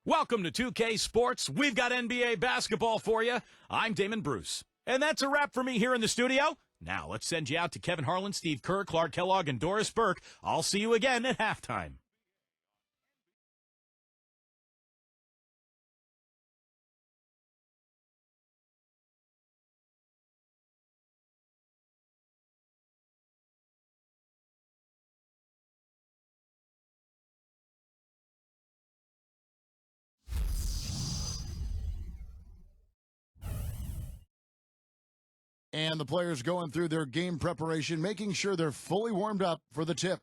Welcome to 2K Sports. We've got NBA basketball for you. I'm Damon Bruce. And that's a wrap for me here in the studio. Now let's send you out to Kevin Harlan, Steve Kerr, Clark Kellogg, and Doris Burke. I'll see you again at halftime. And the players going through their game preparation, making sure they're fully warmed up for the tip.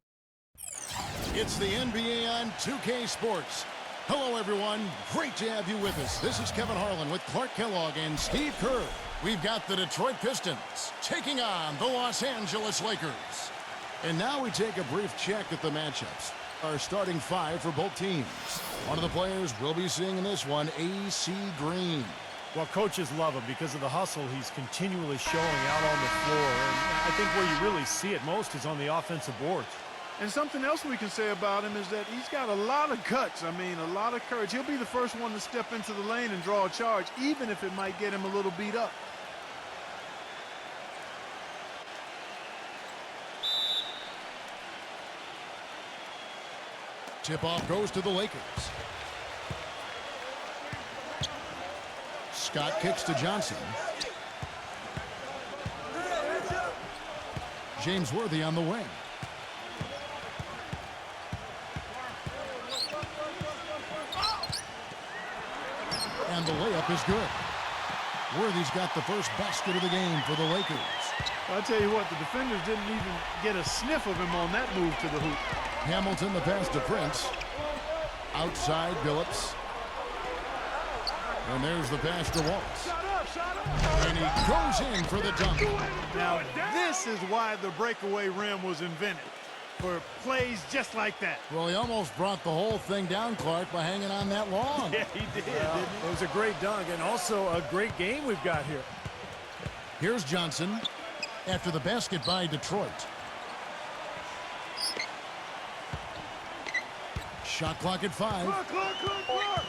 It's the NBA on 2K Sports. Hello, everyone. Great to have you with us. This is Kevin Harlan with Clark Kellogg and Steve Kerr. We've got the Detroit Pistons taking on the Los Angeles Lakers. And now we take a brief check at the matchups. Our starting five for both teams. One of the players we'll be seeing in this one, AC Green. Well, coaches love him because of the hustle he's continually showing out on the floor. And I think where you really see it most is on the offensive boards. And something else we can say about him is that he's got a lot of guts. I mean, a lot of courage. He'll be the first one to step into the lane and draw a charge, even if it might get him a little beat up. Tip-off goes to the Lakers. Scott kicks to Johnson. James Worthy on the wing. And the layup is good. Worthy's got the first basket of the game for the Lakers. Well, I tell you what, the defenders didn't even get a sniff of him on that move to the hoop. Hamilton the pass to Prince. Outside Billups. And there's the pass to Wallace. And he goes in for the dunk. Now, this is why the breakaway rim was invented, for plays just like that. Well, he almost brought the whole thing down, Clark, by hanging on that long. Yeah, he did, didn't he? It was a great dunk and also a great game we've got here. Here's Johnson after the basket by Detroit. Shot clock at 5. Clock.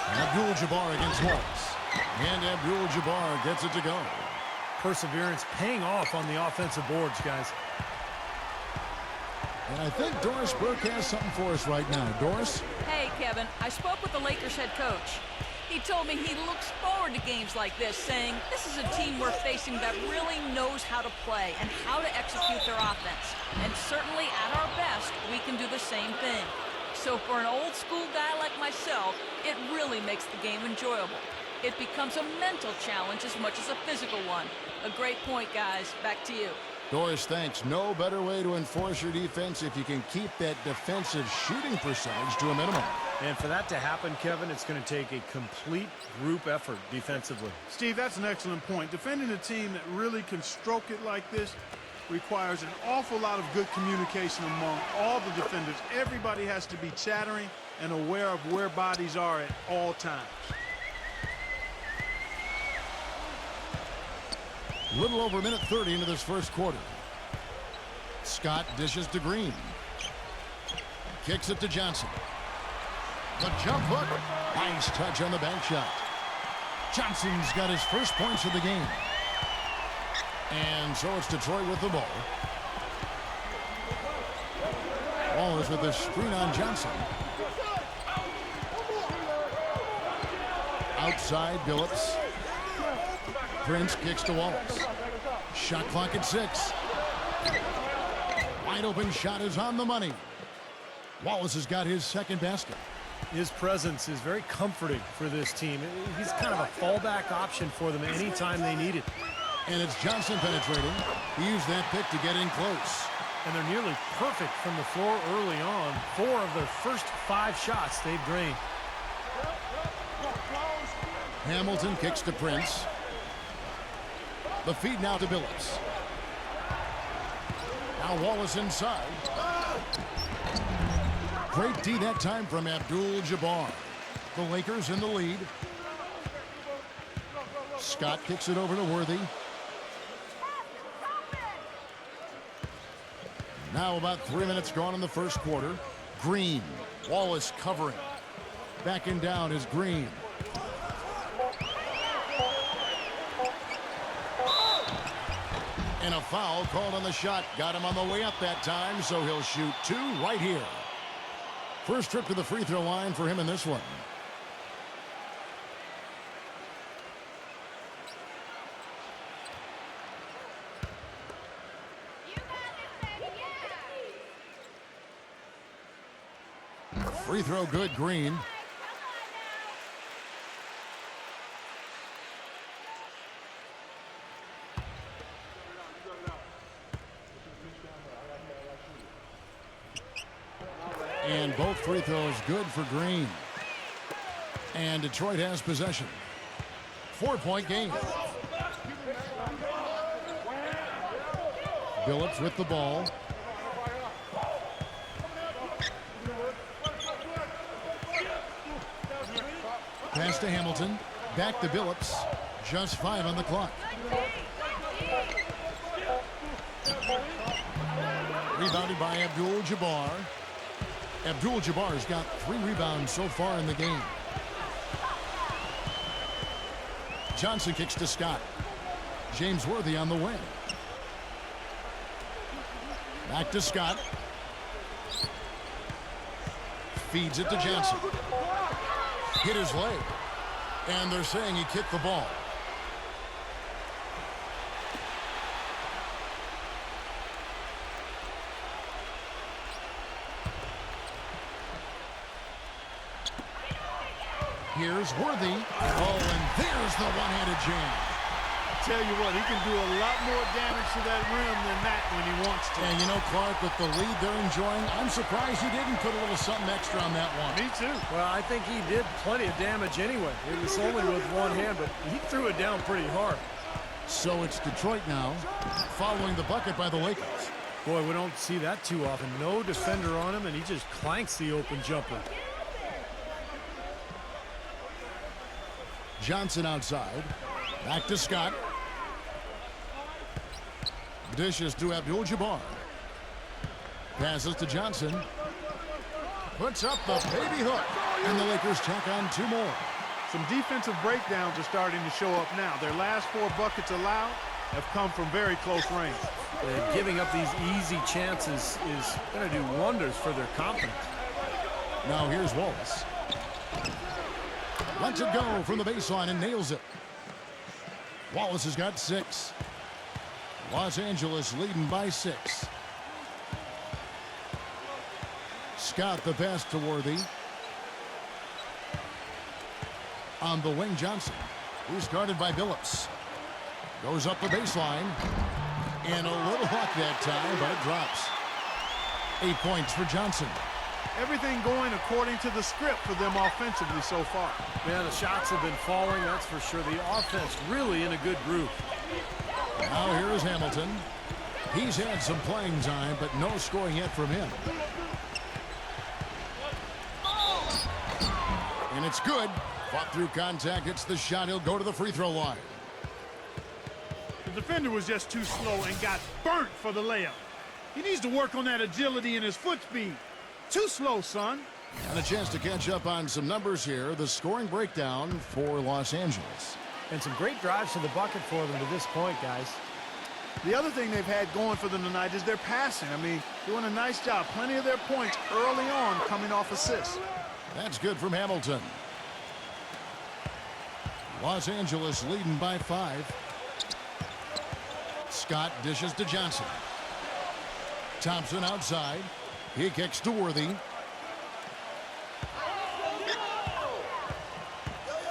Abdul-Jabbar against Wallace. And Abdul-Jabbar gets it to go. Perseverance paying off on the offensive boards, guys. And I think Doris Burke has something for us right now. Doris? Hey, Kevin. I spoke with the Lakers head coach. He told me he looks forward to games like this, saying this is a team we're facing that really knows how to play and how to execute their offense. And certainly at our best, we can do the same thing. So for an old school guy like myself, it really makes the game enjoyable. It becomes a mental challenge as much as a physical one. A great point, guys. Back to you. Doris, thanks. No better way to enforce your defense if you can keep that defensive shooting percentage to a minimum. And for that to happen, Kevin, it's going to take a complete group effort defensively. Steve, that's an excellent point. Defending a team that really can stroke it like this requires an awful lot of good communication among all the defenders. Everybody has to be chattering and aware of where bodies are at all times. A little over a minute 30 into this first quarter. Scott dishes to Green. Kicks it to Johnson. The jump hook. Nice touch on the bank shot. Johnson's got his first points of the game. And so it's Detroit with the ball. Wallace with a screen on Johnson. Outside Billups. Prince kicks to Wallace. Shot clock at 6. Wide open shot is on the money. Wallace has got his second basket. His presence is very comforting for this team. He's kind of a fallback option for them anytime they need it. And it's Johnson penetrating. He used that pick to get in close. And they're nearly perfect from the floor early on. 4 of their first 5 shots they've drained. Hamilton kicks to Prince. The feed now to Billups. Now Wallace inside. Great D that time from Abdul-Jabbar. The Lakers in the lead. Scott kicks it over to Worthy. Now about 3 minutes gone in the first quarter. Green Wallace covering. Backing down is Green. And a foul called on the shot. Got him on the way up that time, so he'll shoot 2 right here. First trip to the free throw line for him in this one. Free throw good, Green. And both free throws good for Green. And Detroit has possession. 4-point game. Billups with the ball. Pass to Hamilton. Back to Billups. Just 5 on the clock. Rebounded by Abdul-Jabbar. Abdul-Jabbar's got 3 rebounds so far in the game. Johnson kicks to Scott. James Worthy on the wing. Back to Scott. Feeds it to Johnson. Hit his leg. And they're saying he kicked the ball. Here's Worthy. Oh, and there's the one-handed jam. Tell you what, he can do a lot more damage to that rim than that when he wants to. And you know, Clark, with the lead they're enjoying, I'm surprised he didn't put a little something extra on that one. Me too. Well, I think he did plenty of damage anyway. It was only with one hand, but he threw it down pretty hard. So it's Detroit now, following the bucket by the Lakers. Boy, we don't see that too often. No defender on him, and he just clanks the open jumper. Johnson outside. Back to Scott. Dishes to Abdul-Jabbar. Passes to Johnson. Puts up the baby hook. And the Lakers tack on 2 more. Some defensive breakdowns are starting to show up now. Their last 4 buckets allowed have come from very close range. Giving up these easy chances is going to do wonders for their confidence. Now here's Wallace. Lets it go from the baseline and nails it. Wallace has got 6. Los Angeles leading by 6. Scott the pass to Worthy. On the wing, Johnson, who's guarded by Billups. Goes up the baseline. And a little luck that time, but it drops. 8 points for Johnson. Everything going according to the script for them offensively so far. Yeah, the shots have been falling, that's for sure. The offense really in a good groove. Now here is Hamilton. He's had some playing time, but no scoring yet from him. And it's good. Fought through contact, hits the shot. He'll go to the free throw line. The defender was just too slow and got burnt for the layup. He needs to work on that agility and his foot speed. Too slow, son. And a chance to catch up on some numbers here. The scoring breakdown for Los Angeles. And some great drives to the bucket for them to this point, guys. The other thing they've had going for them tonight is their passing. I mean, doing a nice job. Plenty of their points early on coming off assists. That's good from Hamilton. Los Angeles leading by 5. Scott dishes to Johnson. Thompson outside. He kicks to Worthy.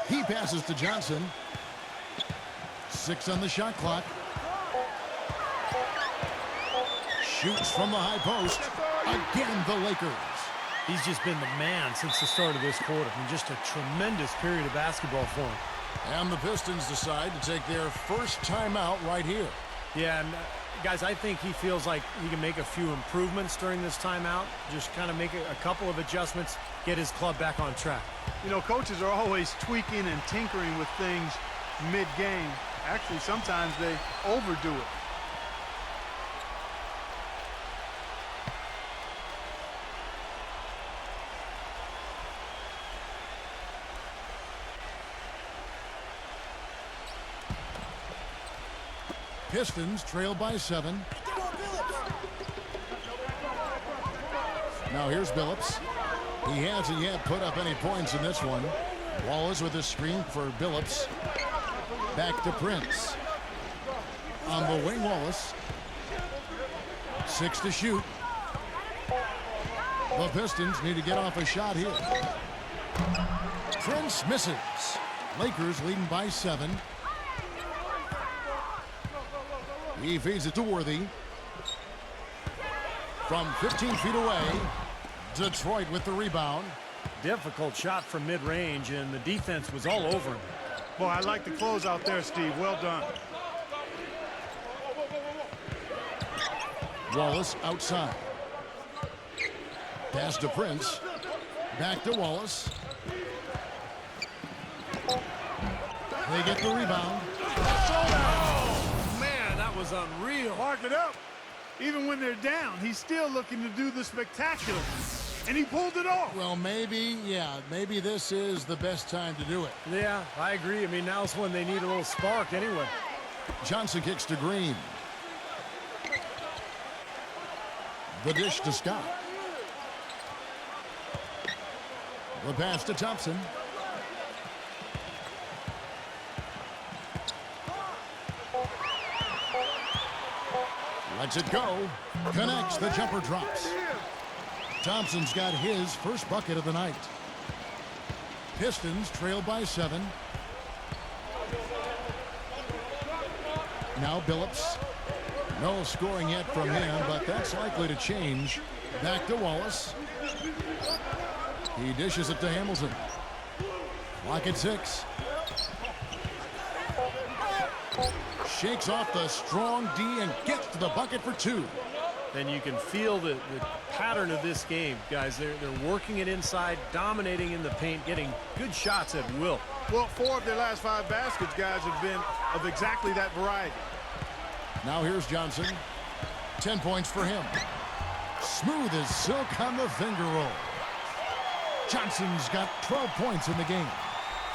He passes to Johnson. 6 on the shot clock. Shoots from the high post. Again, the Lakers. He's just been the man since the start of this quarter. I mean, just a tremendous period of basketball for him. And the Pistons decide to take their first timeout right here. Yeah, and guys, I think he feels like he can make a few improvements during this timeout. Just kind of make a couple of adjustments, get his club back on track. You know, coaches are always tweaking and tinkering with things mid-game. Actually, sometimes they overdo it. Pistons trail by 7. Now here's Billups. He hasn't yet put up any points in this one. Wallace with a screen for Billups. Back to Prince. On the wing, Wallace. 6 to shoot. The Pistons need to get off a shot here. Prince misses. Lakers leading by 7. He feeds it to Worthy. From 15 feet away, Detroit with the rebound. Difficult shot from mid-range, and the defense was all over him. Boy, I like the close out there, Steve. Well done. Wallace outside. Pass to Prince. Back to Wallace. They get the rebound. Oh, man, that was unreal. Mark it up. Even when they're down, he's still looking to do the spectacular. And he pulled it off. Well, maybe this is the best time to do it. Yeah, I agree. I mean, now's when they need a little spark anyway. Johnson kicks to Green. The dish to Scott. The pass to Thompson. Lets it go. Connects. The jumper drops. Thompson's got his first bucket of the night. Pistons trail by 7. Now Billups. No scoring yet from him, but that's likely to change. Back to Wallace. He dishes it to Hamilton. Clock at 6. Shakes off the strong D and gets to the bucket for 2. And you can feel the pattern of this game, guys. They're working it inside, dominating in the paint, getting good shots at will. Well, 4 of their last 5 baskets, guys, have been of exactly that variety. Now here's Johnson. 10 points for him. Smooth as silk on the finger roll. Johnson's got 12 points in the game.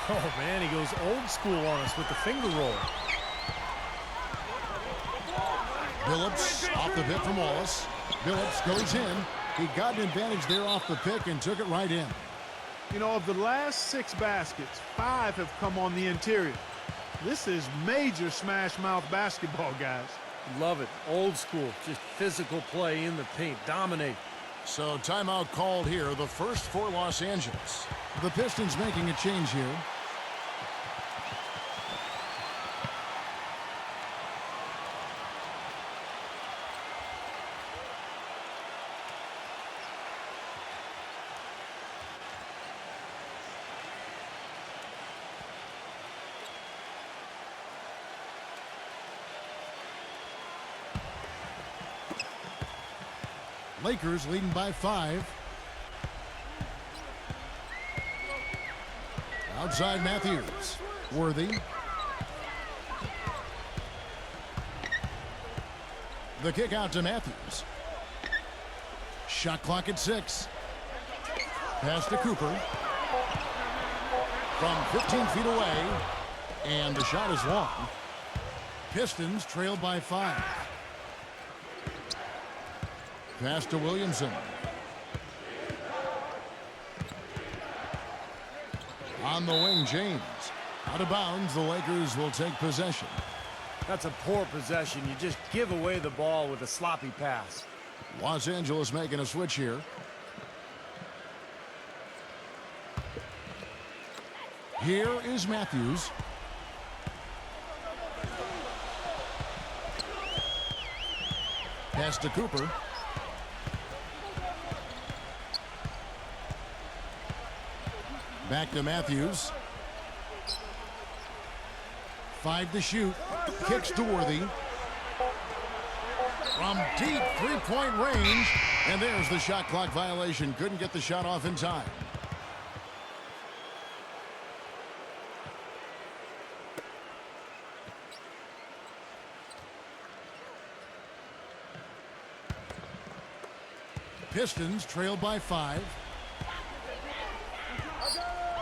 Oh, man, he goes old school on us with the finger roll. Billups off the pick from Wallace. Billups goes in. He got an advantage there off the pick and took it right in. You know, of the last 6 baskets, 5 have come on the interior. This is major smash mouth basketball, guys. Love it. Old school. Just physical play in the paint. Dominate. So timeout called here. The first for Los Angeles. The Pistons making a change here. Lakers leading by 5. Outside Matthews. Worthy. The kick out to Matthews. Shot clock at 6. Pass to Cooper. From 15 feet away. And the shot is long. Pistons trail by 5. Pass to Williamson. On the wing, James. Out of bounds, the Lakers will take possession. That's a poor possession. You just give away the ball with a sloppy pass. Los Angeles making a switch here. Here is Matthews. Pass to Cooper. Back to Matthews. 5 to shoot. Kicks to Worthy. From deep three-point range. And there's the shot clock violation. Couldn't get the shot off in time. Pistons trail by 5.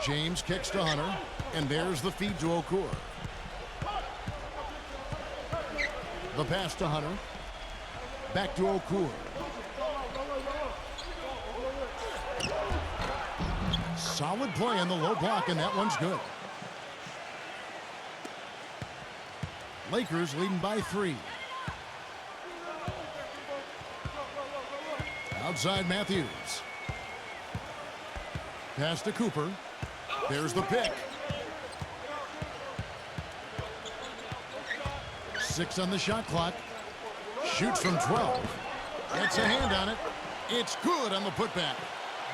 James kicks to Hunter, and there's the feed to Okur. The pass to Hunter. Back to Okur. Solid play in the low block, and that one's good. Lakers leading by 3. Outside Matthews. Pass to Cooper. There's the pick. 6 on the shot clock. Shoots from 12. Gets a hand on it. It's good on the putback.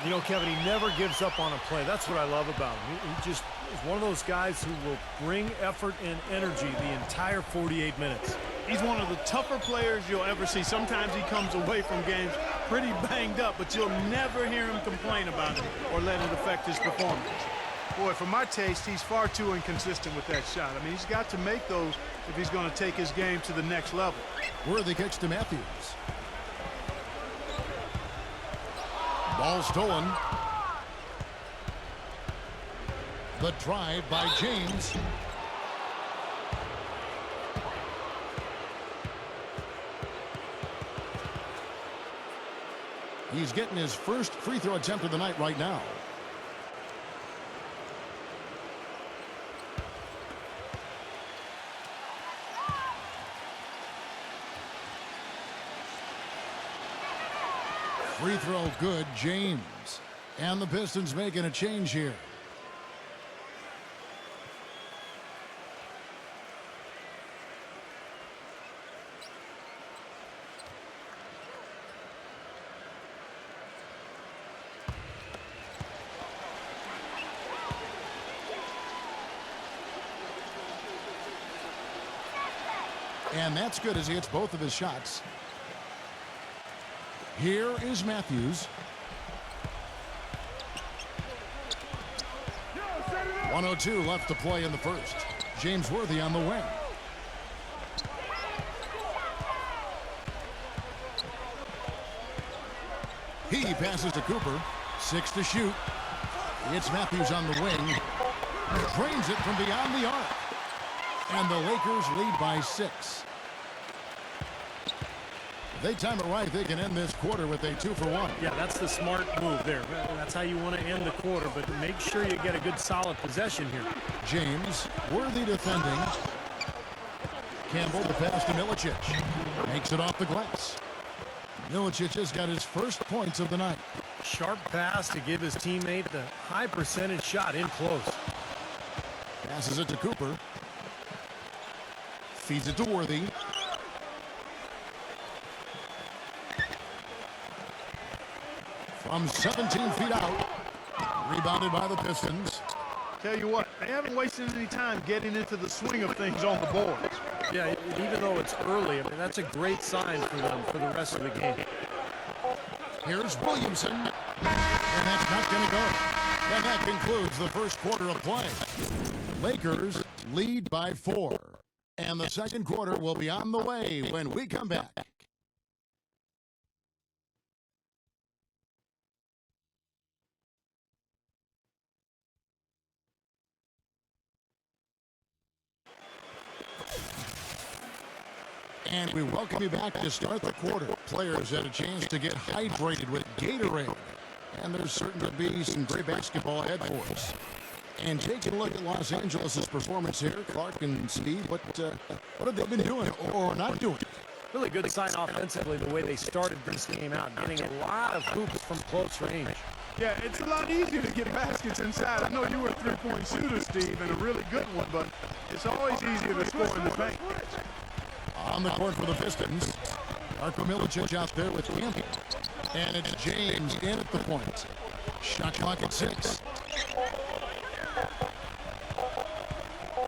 You know, Kevin, he never gives up on a play. That's what I love about him. He just is one of those guys who will bring effort and energy the entire 48 minutes. He's one of the tougher players you'll ever see. Sometimes he comes away from games pretty banged up, but you'll never hear him complain about it or let it affect his performance. Boy, for my taste, he's far too inconsistent with that shot. I mean, he's got to make those if he's going to take his game to the next level. Worthy kicks to Matthews. Ball stolen. The drive by James. He's getting his first free throw attempt of the night right now. Free throw good, James. And the Pistons making a change here. And that's good as he hits both of his shots. Here is Matthews. 1:02 left to play in the first. James Worthy on the wing. He passes to Cooper. 6 to shoot. It's Matthews on the wing. Drains it from beyond the arc. And the Lakers lead by 6. They time it right, they can end this quarter with a 2-for-1. Yeah, that's the smart move there. That's how you want to end the quarter, but make sure you get a good solid possession here. James, Worthy defending. Campbell, the pass to Milicic. Makes it off the glass. Milicic has got his first points of the night. Sharp pass to give his teammate the high percentage shot in close. Passes it to Cooper. Feeds it to Worthy. From 17 feet out. Rebounded by the Pistons. Tell you what, they haven't wasted any time getting into the swing of things on the boards. Yeah, even though it's early, I mean, that's a great sign for them for the rest of the game. Here's Williamson. And that's not going to go. And that concludes the first quarter of play. Lakers lead by 4. And the second quarter will be on the way when we come back. And we welcome you back to start the quarter. Players had a chance to get hydrated with Gatorade. And there's certain to be some great basketball ahead for us. And taking a look at Los Angeles' performance here, Clark and Steve, what have they been doing or not doing? Really good sign offensively the way they started this game out, getting a lot of hoops from close range. Yeah, it's a lot easier to get baskets inside. I know you were a three-point shooter, Steve, and a really good one, but it's always easier to score in the paint. On the court for the Pistons, Darko Milicic out there with Campbell. And it's James in at the point. Shot clock at 6.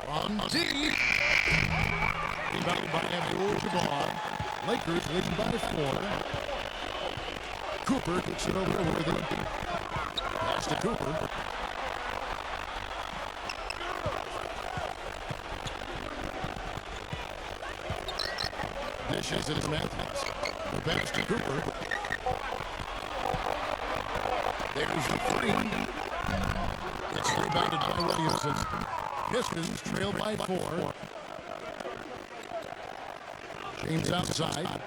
From deep. Rebounded by Abdul-Jabbar. Lakers leading by 4. Cooper kicks it over to Worthy. Pass to Cooper. Dishes into Matthews. The pass to Cooper. There's the 3. It's rebounded by Williamson. Pistons trail by 4. James outside.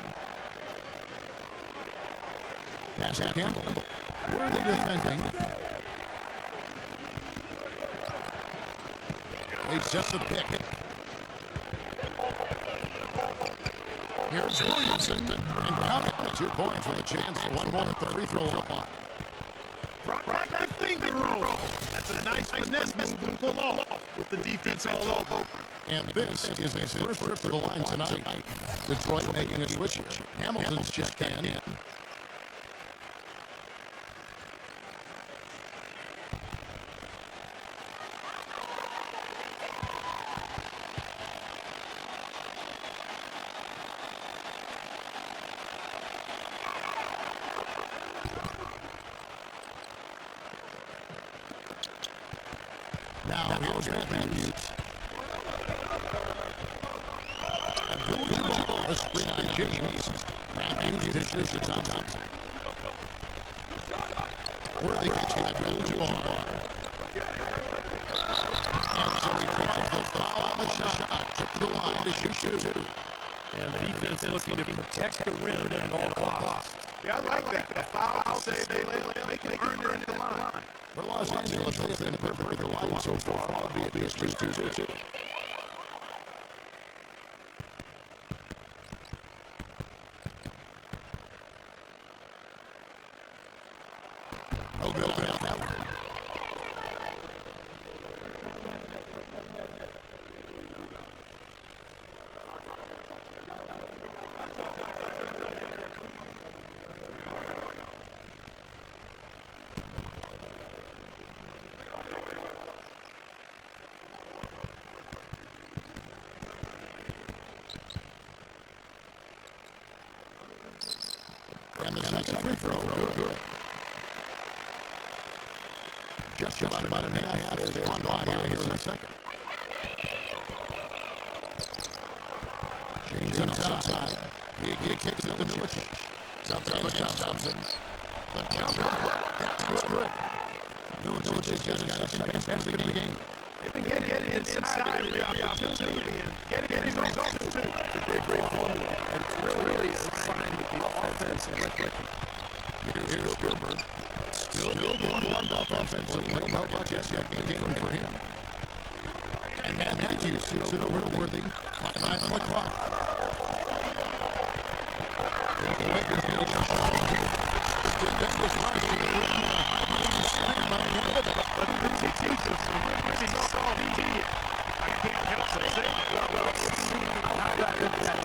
Pass to Campbell. Worthy defending. He sets the pick. Here's Williamson. And counting 2 points with a chance for one more at the free throw line. Right finger roll. That's a nice finesse move to pull off with the defense all over. And this is his first trip to the line tonight. Detroit making a switch here. Hamilton's checked in. Now here's Matthews. A screen on James. Matthews dishes it on Thompson. Worthy catching that Abdul-Jabbar. And so he draws the foul on the shot. Took the line to shoot two. And the defense looking to protect the rim at all costs. Yeah, I like that. The foul save they can earn their end of the line. For Los Angeles, they've been perfect with the line so far, albeit it's 2-2. Oh, good on that one. And the second free throw, good. Just about a half. There's one line here in a second. James outside. He kicks it to Milicic. Thompson. The counter. That's good. Milicic has got his second basket of the game. They've been getting inside of the opportunity and getting results too. Great formula. And it's really a sign that the offense is clicking. Here's Gilbert. Still warmed up offensively. No buckets yet in the game for him. And Matthews shoots it over to Worthy. 5 on the clock. The Lakers get a shot. The defense rushing the rim. Slammed by him. But the teachers really saw the I can't help but say How about that?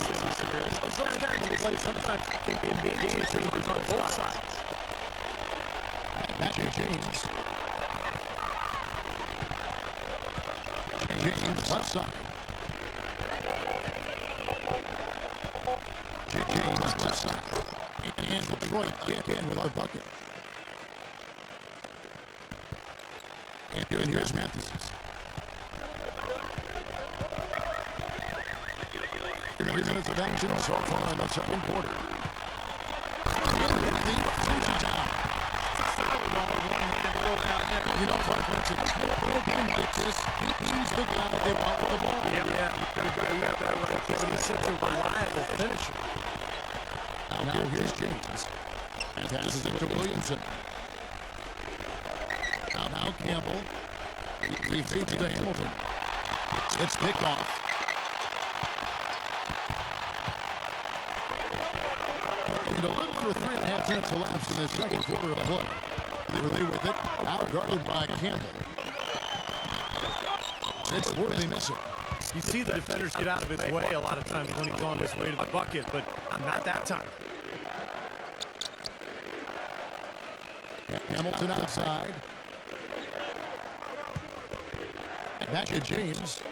Sometimes NBA games on both sides. Matthew James. James left side. James left side. And Detroit get in with a bucket. And here's Matthews. 3 minutes of action so far in the second quarter. You know, Clark Benson, in a game like this, he's the guy that they want with the ball. Yeah, you got that right. He's such a reliable finisher. Now here's James. And passes it to Williamson. Now Campbell. He feeds it to Hamilton. It's picked off. And a little for 3.5 minutes elapsed in the second quarter of play. Worthy with it, out guarded by Campbell. It's Worthy missing. You see the defenders get out of his way a lot of times when he's on his way to the bucket, but not that time. Hamilton outside. Back to James.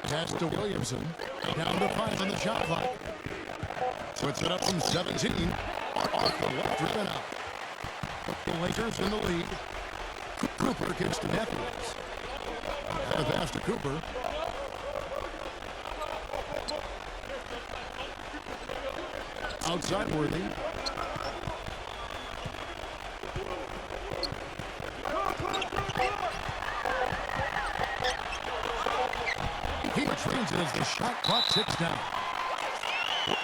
Pass to Williamson. Down to 5 on the shot clock. Puts it up from 17. Off the left rim out. The Lakers in the lead. Cooper kicks to Matthews. And a pass to Cooper. Outside Worthy. He He retrains it as the shot clock ticks down.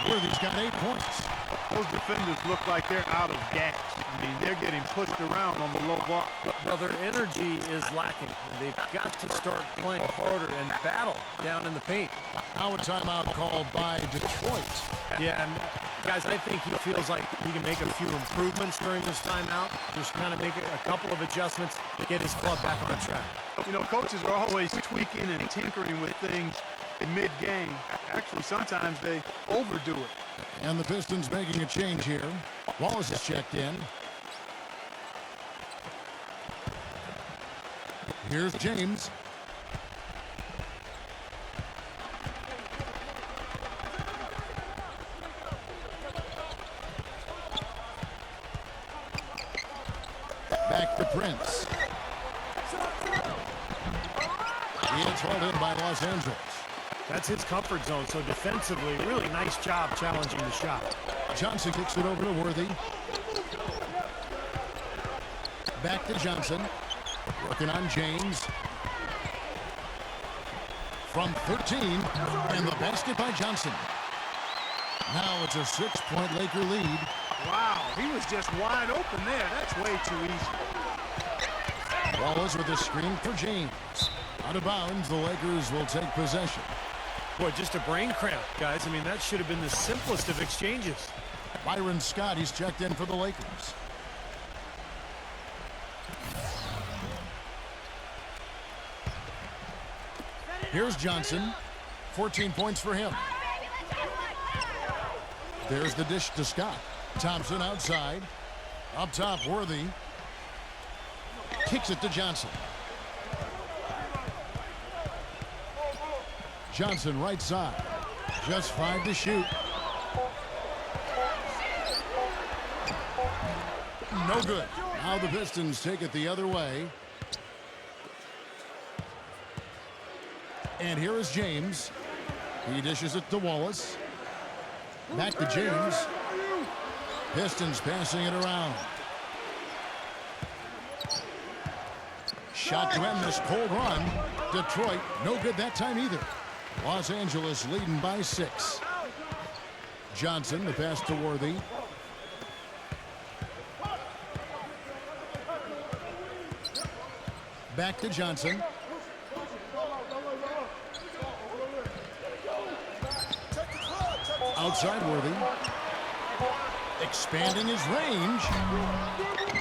Worthy's got 8 points. Those defenders look like they're out of gas. I mean, they're getting pushed around on the low block. Well, their energy is lacking. They've got to start playing harder and battle down in the paint. Now a timeout called by Detroit. Yeah, and guys, I think he feels like he can make a few improvements during this timeout. Just kind of make a couple of adjustments to get his club back on track. You know, coaches are always tweaking and tinkering with things in mid-game. Actually, sometimes they overdo it. And the Pistons making a change here. Wallace is checked in. Here's James. Back to Prince. He is hauled in by Los Angeles. That's his comfort zone, so defensively, really nice job challenging the shot. Johnson kicks it over to Worthy. Back to Johnson. Working on James. From 13, and the basket by Johnson. Now it's a 6-point Laker lead. Wow, he was just wide open there. That's way too easy. Wallace with a screen for James. Out of bounds, the Lakers will take possession. Boy, just a brain cramp, guys. I mean, that should have been the simplest of exchanges. Byron Scott, he's checked in for the Lakers. Here's Johnson. 14 points for him. There's the dish to Scott. Thompson outside. Up top, Worthy. Kicks it to Johnson. Johnson right side. Just 5 to shoot. No good. Now the Pistons take it the other way. And here is James. He dishes it to Wallace. Back to James. Pistons passing it around. Shot to end this cold run. Detroit, no good that time either. Los Angeles leading by 6. Johnson, the pass to Worthy. Back to Johnson. Outside Worthy. Expanding his range.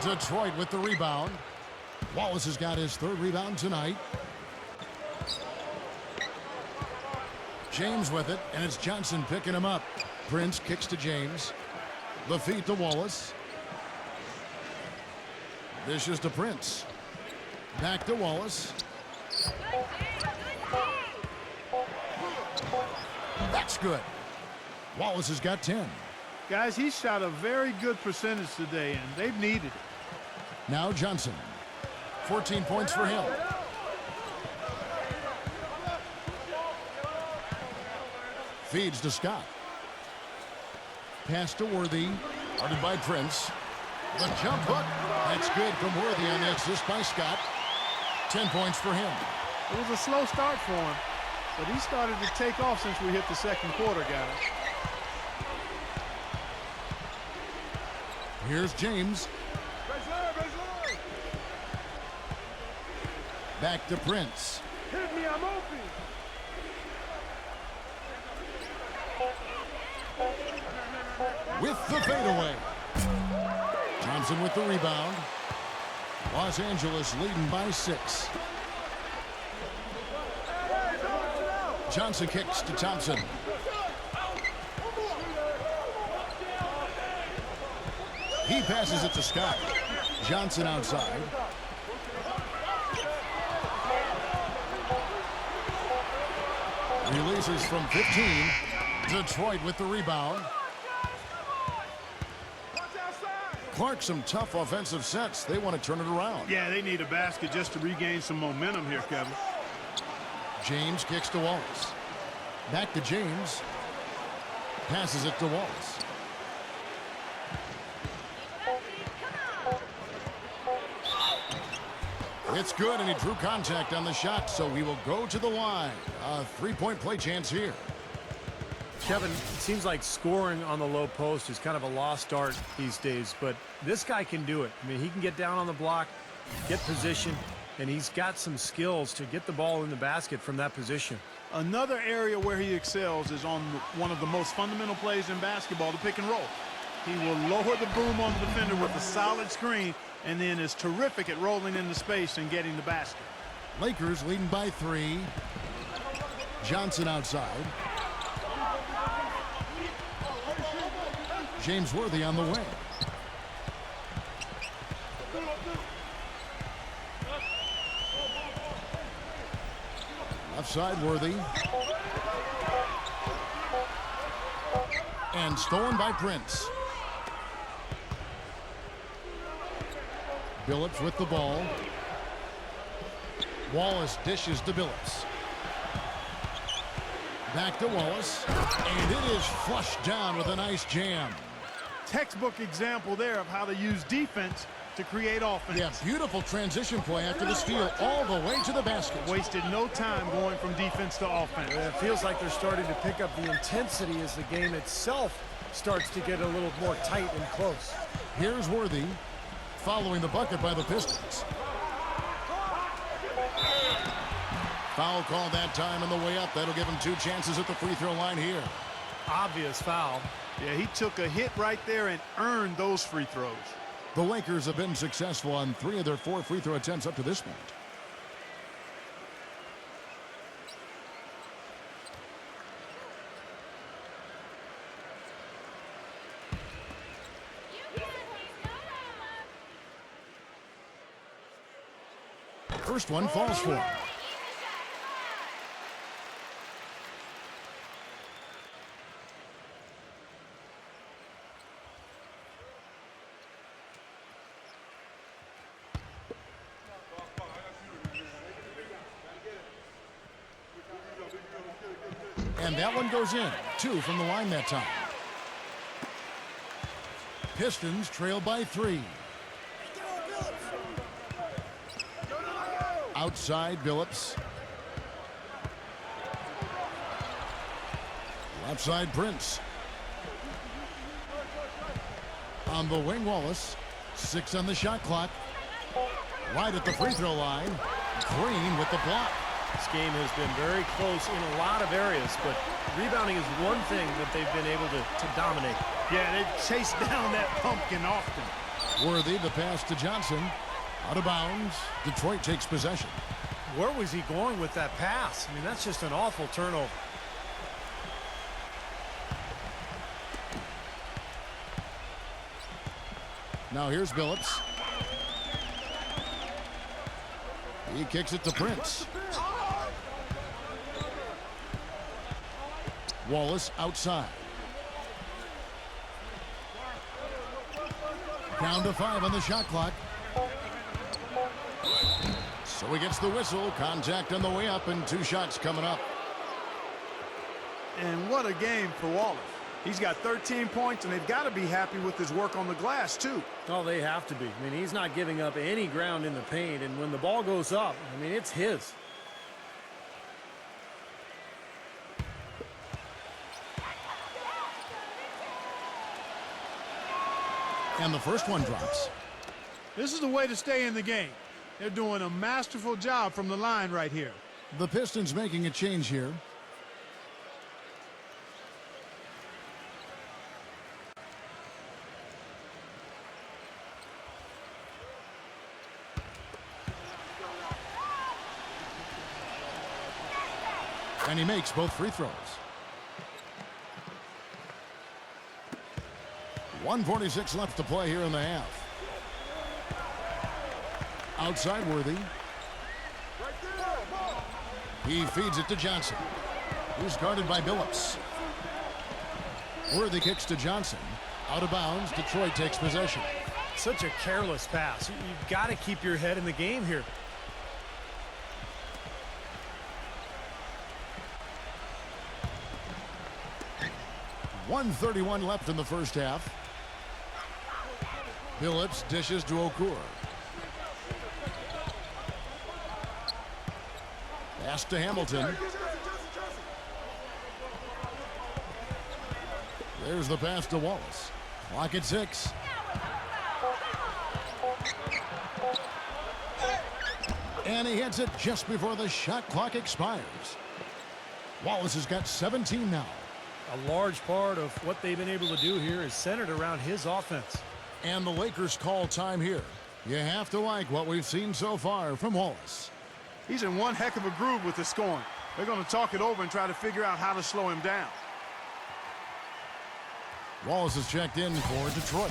Detroit with the rebound. Wallace has got his 3rd rebound tonight. James with it, and it's Johnson picking him up. Prince kicks to James. The feed to Wallace. This is to Prince. Back to Wallace. That's good. Wallace has got 10. Guys, he shot a very good percentage today, and they've needed it. Now Johnson. 14 points for him. Feeds to Scott. Pass to Worthy. Guarded by Prince. The jump hook. That's good from Worthy on the assist by Scott. 10 points for him. It was a slow start for him, but he started to take off since we hit the 2nd quarter, guys. Here's James. Back to Prince. Hit me, I'm open. With the fadeaway. Thompson with the rebound. Los Angeles leading by 6. Johnson kicks to Thompson. He passes it to Scott. Johnson outside. Releases from 15. Detroit with the rebound. Clark, some tough offensive sets. They want to turn it around. Yeah, they need a basket just to regain some momentum here, Kevin. James kicks to Wallace. Back to James. Passes it to Wallace. It's good, and he drew contact on the shot, so he will go to the line. A three-point play chance here. Kevin, it seems like scoring on the low post is kind of a lost art these days, but this guy can do it. I mean, he can get down on the block, get position, and he's got some skills to get the ball in the basket from that position. Another area where he excels is on one of the most fundamental plays in basketball, the pick and roll. He will lower the boom on the defender with a solid screen and then is terrific at rolling into space and getting the basket. Lakers leading by 3. Johnson outside. James Worthy on the wing. Left side, Worthy. And stolen by Prince. Billups with the ball. Wallace dishes to Billups. Back to Wallace. And it is flushed down with a nice jam. Textbook example there of how to use defense to create offense. Yeah, beautiful transition play after the steal all the way to the basket. Wasted no time going from defense to offense. It feels like they're starting to pick up the intensity as the game itself starts to get a little more tight and close. Here's Worthy following the bucket by the Pistons. Foul called that time on the way up. That'll give him 2 chances at the free throw line here. Obvious foul. Yeah, he took a hit right there and earned those free throws. The Lakers have been successful on 3 of their 4 free throw attempts up to this point. First one falls for him. And that one goes in. 2 from the line that time. Pistons trail by 3. Outside, Billups. Left side, Prince. On the wing, Wallace. 6 on the shot clock. Right at the free throw line. Green with the block. This game has been very close in a lot of areas, but rebounding is one thing that they've been able to dominate. Yeah, they chase down that pumpkin often. Worthy, the pass to Johnson. Out of bounds. Detroit takes possession. Where was he going with that pass? I mean, that's just an awful turnover. Now here's Billups. He kicks it to Prince. Wallace outside. Down to 5 on the shot clock. So he gets the whistle. Contact on the way up and 2 shots coming up. And what a game for Wallace. He's got 13 points, and they've got to be happy with his work on the glass, too. Oh, they have to be. I mean, he's not giving up any ground in the paint, and when the ball goes up, I mean, it's his. And the first one drops. This is the way to stay in the game. They're doing a masterful job from the line right here. The Pistons making a change here. And he makes both free throws. 1:46 left to play here in the half. Outside Worthy. He feeds it to Johnson. He's guarded by Billups. Worthy kicks to Johnson. Out of bounds. Detroit takes possession. Such a careless pass. You've got to keep your head in the game here. .131 left in the first half. Billups dishes to Okur. Pass to Hamilton. There's the pass to Wallace. Clock at 6. And he hits it just before the shot clock expires. Wallace has got 17 now. A large part of what they've been able to do here is centered around his offense. And the Lakers call time here. You have to like what we've seen so far from Wallace. He's in one heck of a groove with the scoring. They're going to talk it over and try to figure out how to slow him down. Wallace is checked in for Detroit.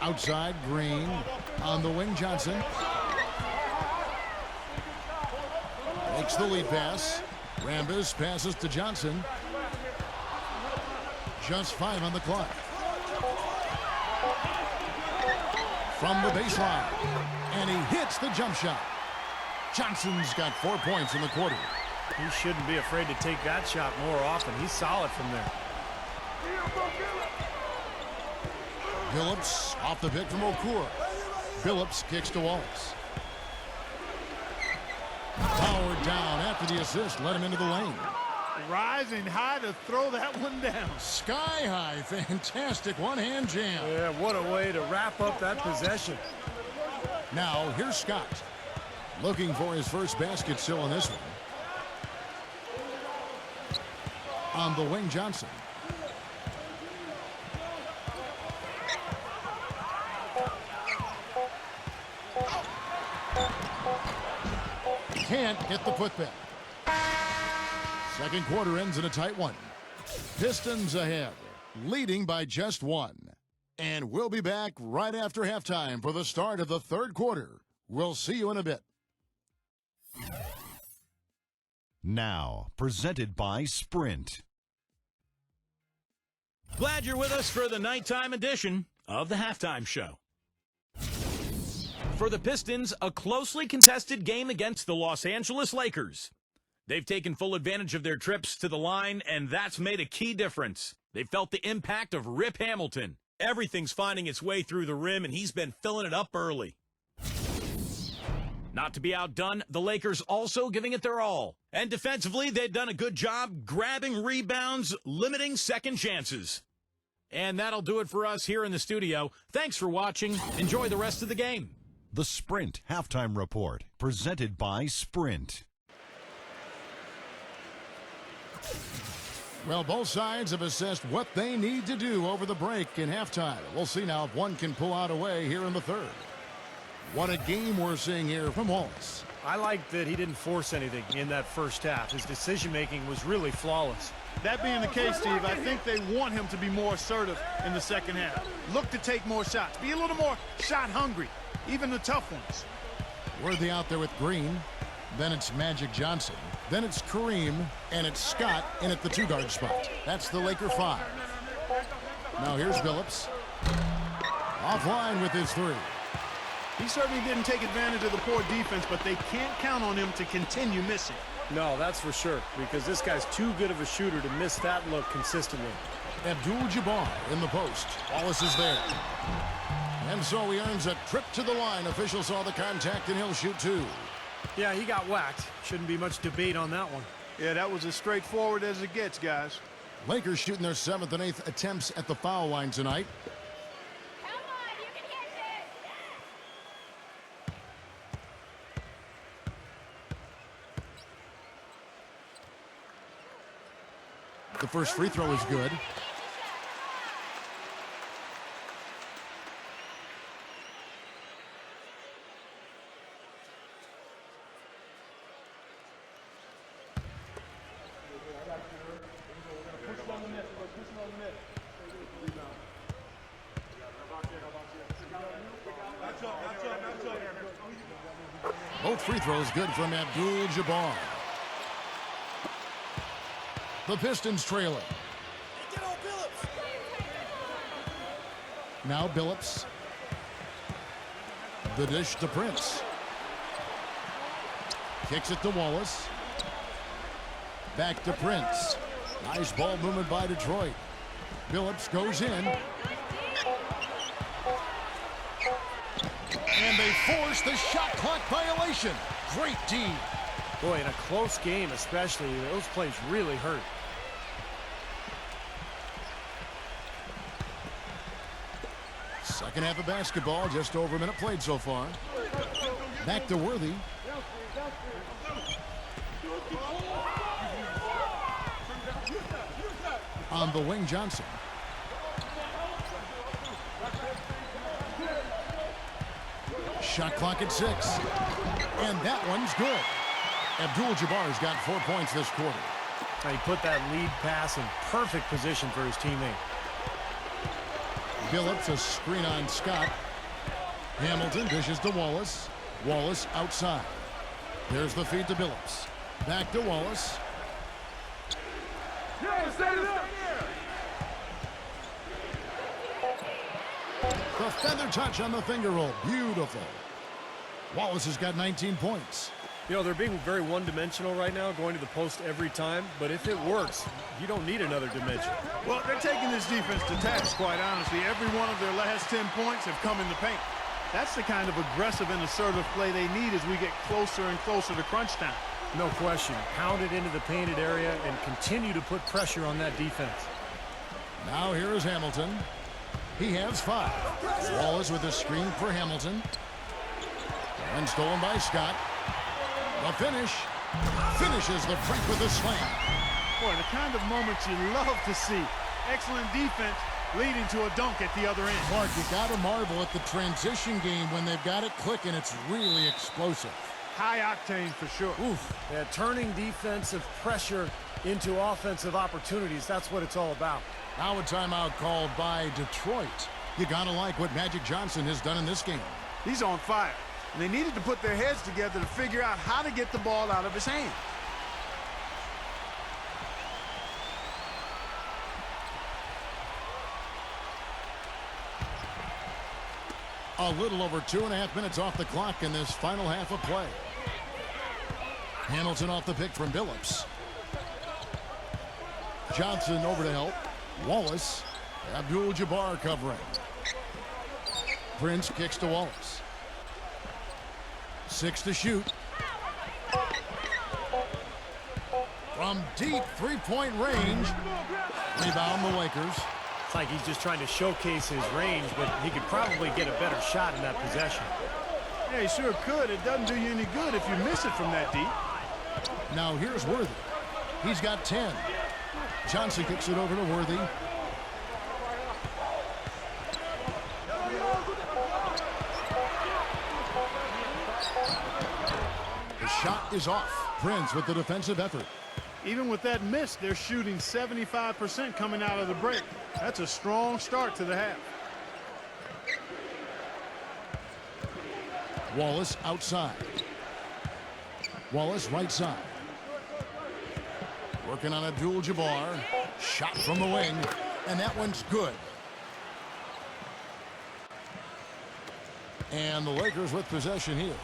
Outside, Green. On the wing, Johnson. Makes the lead pass. Rambis passes to Johnson. Just 5 on the clock. From the baseline. And he hits the jump shot. Johnson's got 4 points in the quarter. He shouldn't be afraid to take that shot more often. He's solid from there. Billups off the pick from Okura. Billups kicks to Wallace. Powered down after the assist. Let him into the lane. Rising high to throw that one down. Sky high. Fantastic one-hand jam. Yeah, what a way to wrap up that possession. Now, here's Scott. Looking for his first basket still in this one. On the wing, Johnson. Can't hit the putback. Second quarter ends in a tight one. Pistons ahead, leading by just 1. And we'll be back right after halftime for the start of the third quarter. We'll see you in a bit. Now, presented by Sprint. Glad you're with us for the nighttime edition of the Halftime Show. For the Pistons, a closely contested game against the Los Angeles Lakers. They've taken full advantage of their trips to the line, and that's made a key difference. They felt the impact of Rip Hamilton. Everything's finding its way through the rim, and he's been filling it up early. Not to be outdone, the Lakers also giving it their all. And defensively, they've done a good job grabbing rebounds, limiting second chances. And that'll do it for us here in the studio. Thanks for watching. Enjoy the rest of the game. The Sprint Halftime Report, presented by Sprint. Well, both sides have assessed what they need to do over the break in halftime. We'll see now if one can pull out a way here in the third. What a game we're seeing here from Wallace. I like that he didn't force anything in that first half. His decision-making was really flawless. That being the case, Steve, I think they want him to be more assertive in the second half. Look to take more shots. Be a little more shot hungry, even the tough ones. Worthy out there with Green. Then it's Magic Johnson. Then it's Kareem. And it's Scott in at the 2-guard spot. That's the Laker 5. Now here's Billups. Offline with his 3. He certainly didn't take advantage of the poor defense, but they can't count on him to continue missing. No, that's for sure, because this guy's too good of a shooter to miss that look consistently. Abdul-Jabbar in the post. Wallace is there. And so he earns a trip to the line. Official saw the contact, and he'll shoot 2. Yeah, he got whacked. Shouldn't be much debate on that one. Yeah, that was as straightforward as it gets, guys. Lakers shooting their 7th and 8th attempts at the foul line tonight. Come on, you can hit this! The first free throw is good. Both free throws good from Abdul-Jabbar. The Pistons trailing. Now Billups. The dish to Prince. Kicks it to Wallace. Back to Prince. Nice ball movement by Detroit. Billups goes in. And they force the shot clock violation. Great D. Boy, in a close game especially, those plays really hurt. Second half of basketball, just over a minute played so far. Back to Worthy. On the wing, Johnson. Shot clock at 6. And that one's good. Abdul-Jabbar's got 4 points this quarter. He put that lead pass in perfect position for his teammate. Billups, a screen on Scott. Hamilton dishes to Wallace. Wallace outside. There's the feed to Billups. Back to Wallace. The feather touch on the finger roll. Beautiful. Wallace has got 19 points. You know, they're being very one-dimensional right now, going to the post every time. But if it works, you don't need another dimension. Well, they're taking this defense to task, quite honestly. Every one of their last 10 points have come in the paint. That's the kind of aggressive and assertive play they need as we get closer and closer to crunch time. No question. Pound it into the painted area and continue to put pressure on that defense. Now here is Hamilton. He has 5. Wallace with a screen for Hamilton. And stolen by Scott. The finish. Finishes the break with a slam. Boy, the kind of moments you love to see. Excellent defense leading to a dunk at the other end. Clark, you got to marvel at the transition game when they've got it clicking. It's really explosive. High octane for sure. Oof. Yeah, turning defensive pressure into offensive opportunities. That's what it's all about. Now a timeout called by Detroit. You got to like what Magic Johnson has done in this game. He's on fire. And they needed to put their heads together to figure out how to get the ball out of his hand. A little over 2.5 minutes off the clock in this final half of play. Hamilton off the pick from Billups. Johnson over to help. Wallace. Abdul-Jabbar covering. Prince kicks to Wallace. 6 to shoot. From deep three-point range. Rebound the Lakers. It's like he's just trying to showcase his range, but he could probably get a better shot in that possession. Yeah, he sure could. It doesn't do you any good if you miss it from that deep. Now here's Worthy. He's got 10. Johnson kicks it over to Worthy. The shot is off. Prince with the defensive effort. Even with that miss, they're shooting 75% coming out of the break. That's a strong start to the half. Wallace outside. Wallace right side. Working on Abdul-Jabbar. Shot from the wing. And that one's good. And the Lakers with possession here.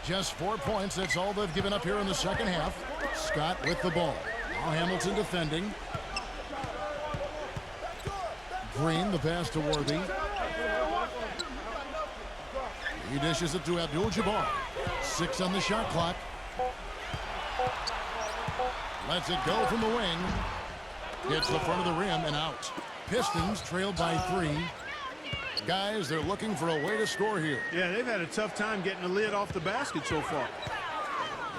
Just 4 points. That's all they've given up here in the second half. Scott with the ball. Now Hamilton defending. Green, the pass to Worthy. He dishes it to Abdul-Jabbar. 6 on the shot clock. Lets it go from the wing. Hits the front of the rim and out. Pistons trailed by 3. Guys, they're looking for a way to score here. Yeah, they've had a tough time getting the lid off the basket so far.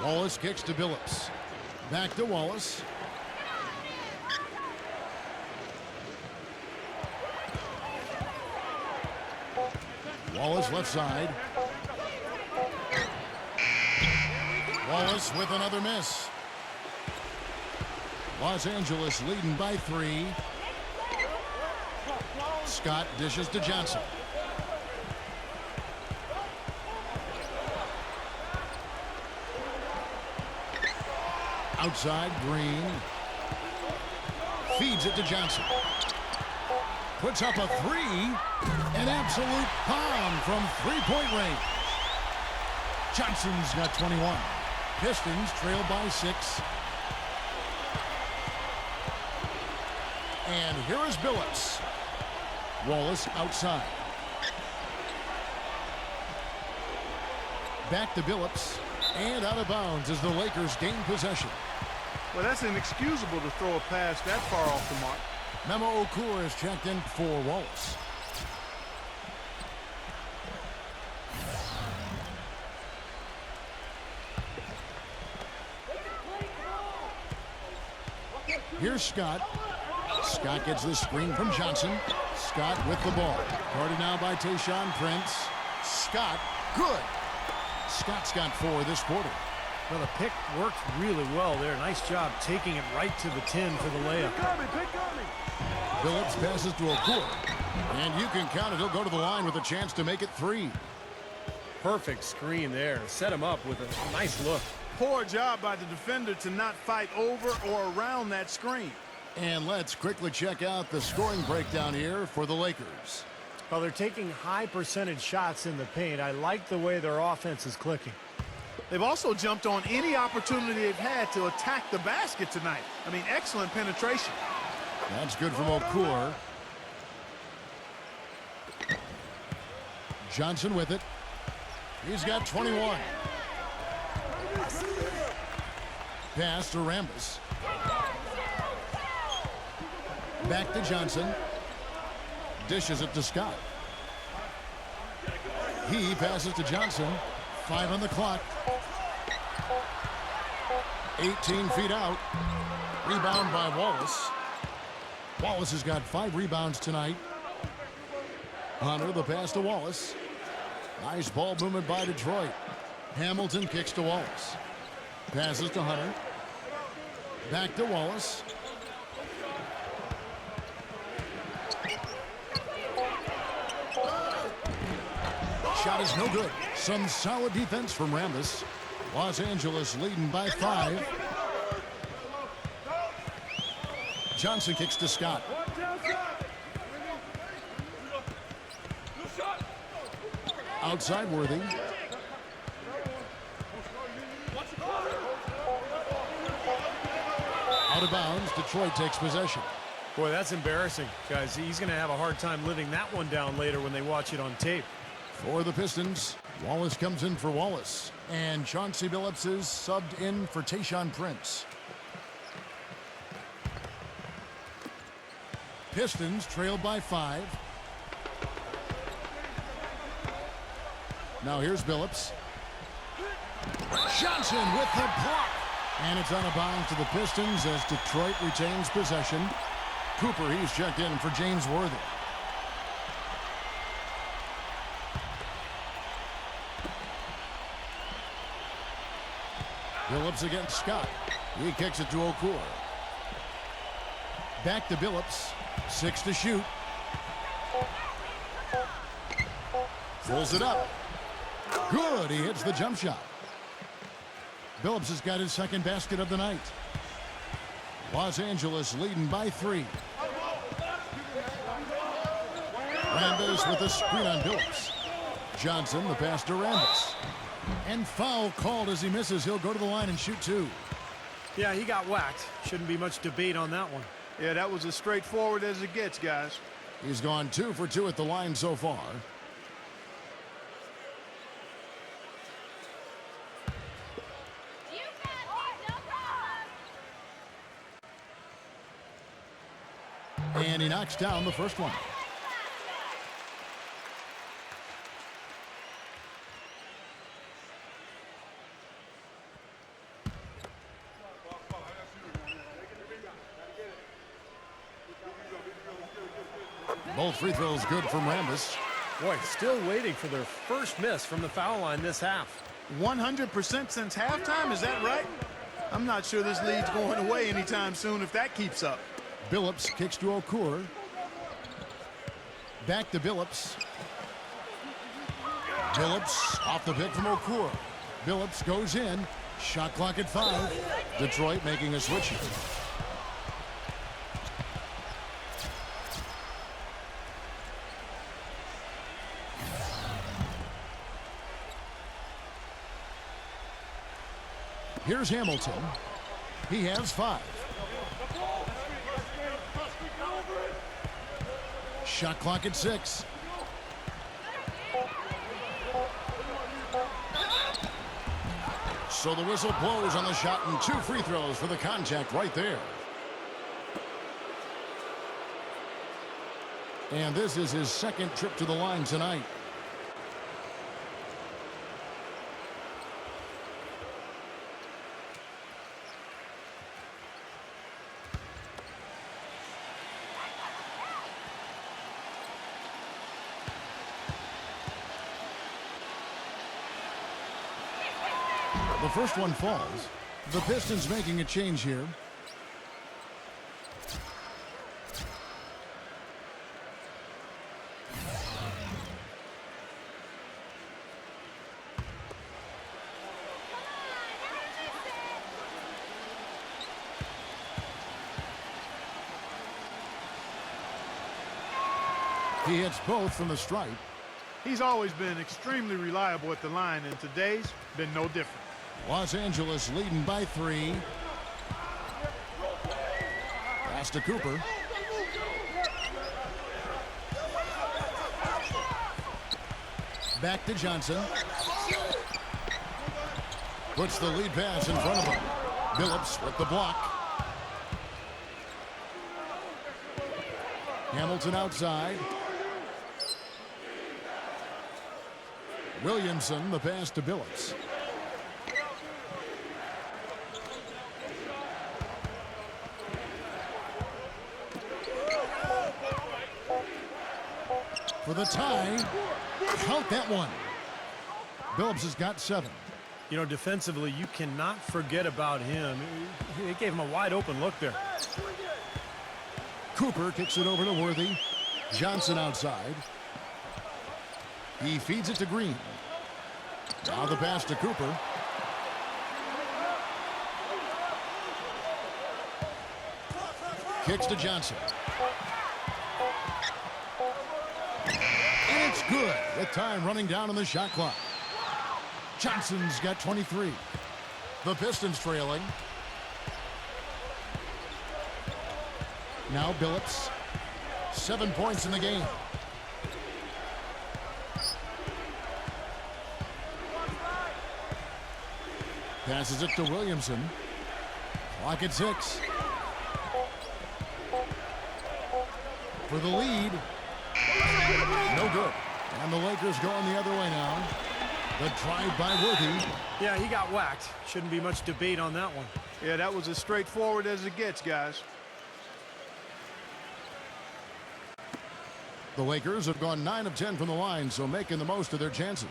Wallace kicks to Billups. Back to Wallace. Wallace left side. Wallace with another miss. Los Angeles leading by 3. Scott dishes to Johnson. Outside, Green. Feeds it to Johnson. Puts up a 3. An absolute bomb from three-point range. Johnson's got 21. Pistons trail by 6. And here is Billups. Wallace outside. Back to Billups. And out of bounds as the Lakers gain possession. Well, that's inexcusable to throw a pass that far off the mark. Memo Okur is checked in for Wallace. Here's Scott. Scott gets the screen from Johnson. Scott with the ball. Guarded now by Tayshaun Prince. Scott, good. Scott's got 4 this quarter. Well, the pick worked really well there. Nice job taking it right to the 10 for the layup. Billups passes to Okur. And you can count it. He'll go to the line with a chance to make it 3. Perfect screen there. Set him up with a nice look. Poor job by the defender to not fight over or around that screen. And let's quickly check out the scoring breakdown here for the Lakers. Well, they're taking high percentage shots in the paint. I like the way their offense is clicking. They've also jumped on any opportunity they've had to attack the basket tonight. I mean, excellent penetration. That's good from Okur. Johnson with it. He's got 21. Pass to Rambis. Back to Johnson. Dishes it to Scott. He passes to Johnson. 5 on the clock. 18 feet out. Rebound by Wallace. Wallace has got 5 rebounds tonight. Hunter, the pass to Wallace. Nice ball movement by Detroit. Hamilton kicks to Wallace. Passes to Hunter. Back to Wallace. Shot is no good. Some solid defense from Rambis. Los Angeles leading by 5. Johnson kicks to Scott. Outside Worthy. Out of bounds. Detroit takes possession. Boy, that's embarrassing, guys. He's going to have a hard time living that one down later when they watch it on tape. For the Pistons, Wallace comes in for Wallace. And Chauncey Billups is subbed in for Tayshaun Prince. Pistons trailed by 5. Now here's Billups. Johnson with the block. And it's out of bounds to the Pistons as Detroit retains possession. Cooper, he's checked in for James Worthy. Billups against Scott. He kicks it to Okur. Back to Billups. 6 to shoot. Pulls it up. Good. He hits the jump shot. Billups has got his second basket of the night. Los Angeles leading by 3. Rambis with a screen on Billups. Johnson, the pass to Rambis. And foul called as he misses. He'll go to the line and shoot 2. Yeah, he got whacked. Shouldn't be much debate on that one. Yeah, that was as straightforward as it gets, guys. He's gone 2 for 2 at the line so far. You got this, no problem. And he knocks down the first one. Both free throws good from Rambis. Boy, still waiting for their first miss from the foul line this half. 100% since halftime, is that right? I'm not sure this lead's going away anytime soon if that keeps up. Billups kicks to Okur. Back to Billups. Billups off the pick from Okur. Billups goes in. Shot clock at 5. Detroit making a switch here. Here's Hamilton. He has 5. Shot clock at 6. So the whistle blows on the shot and 2 free throws for the contact right there. And this is his second trip to the line tonight. The first one falls. The Pistons making a change here. He hits both from the stripe. He's always been extremely reliable at the line, and today's been no different. Los Angeles leading by 3. Pass to Cooper. Back to Johnson. Puts the lead pass in front of him. Billups with the block. Hamilton outside. Williamson, the pass to Billups. For the tie. Count that one. Billups has got 7. You know, defensively, you cannot forget about him. He gave him a wide open look there. Cooper kicks it over to Worthy. Johnson outside. He feeds it to Green. Now the pass to Cooper. Kicks to Johnson. And it's good with time running down on the shot clock. Johnson's got 23. The Pistons trailing. Now Billups. 7 points in the game. Passes it to Williamson. Clock at 6. For the lead. No good. And the Lakers going the other way now. The drive by Worthy. Yeah, he got whacked. Shouldn't be much debate on that one. Yeah, that was as straightforward as it gets, guys. The Lakers have gone 9 of 10 from the line, so making the most of their chances.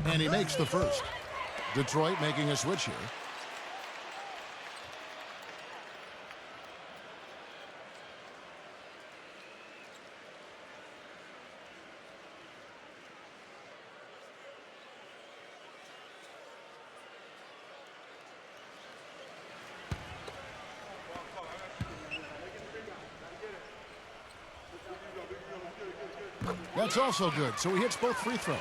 And he makes the first. Detroit making a switch here. That's also good, so he hits both free throws.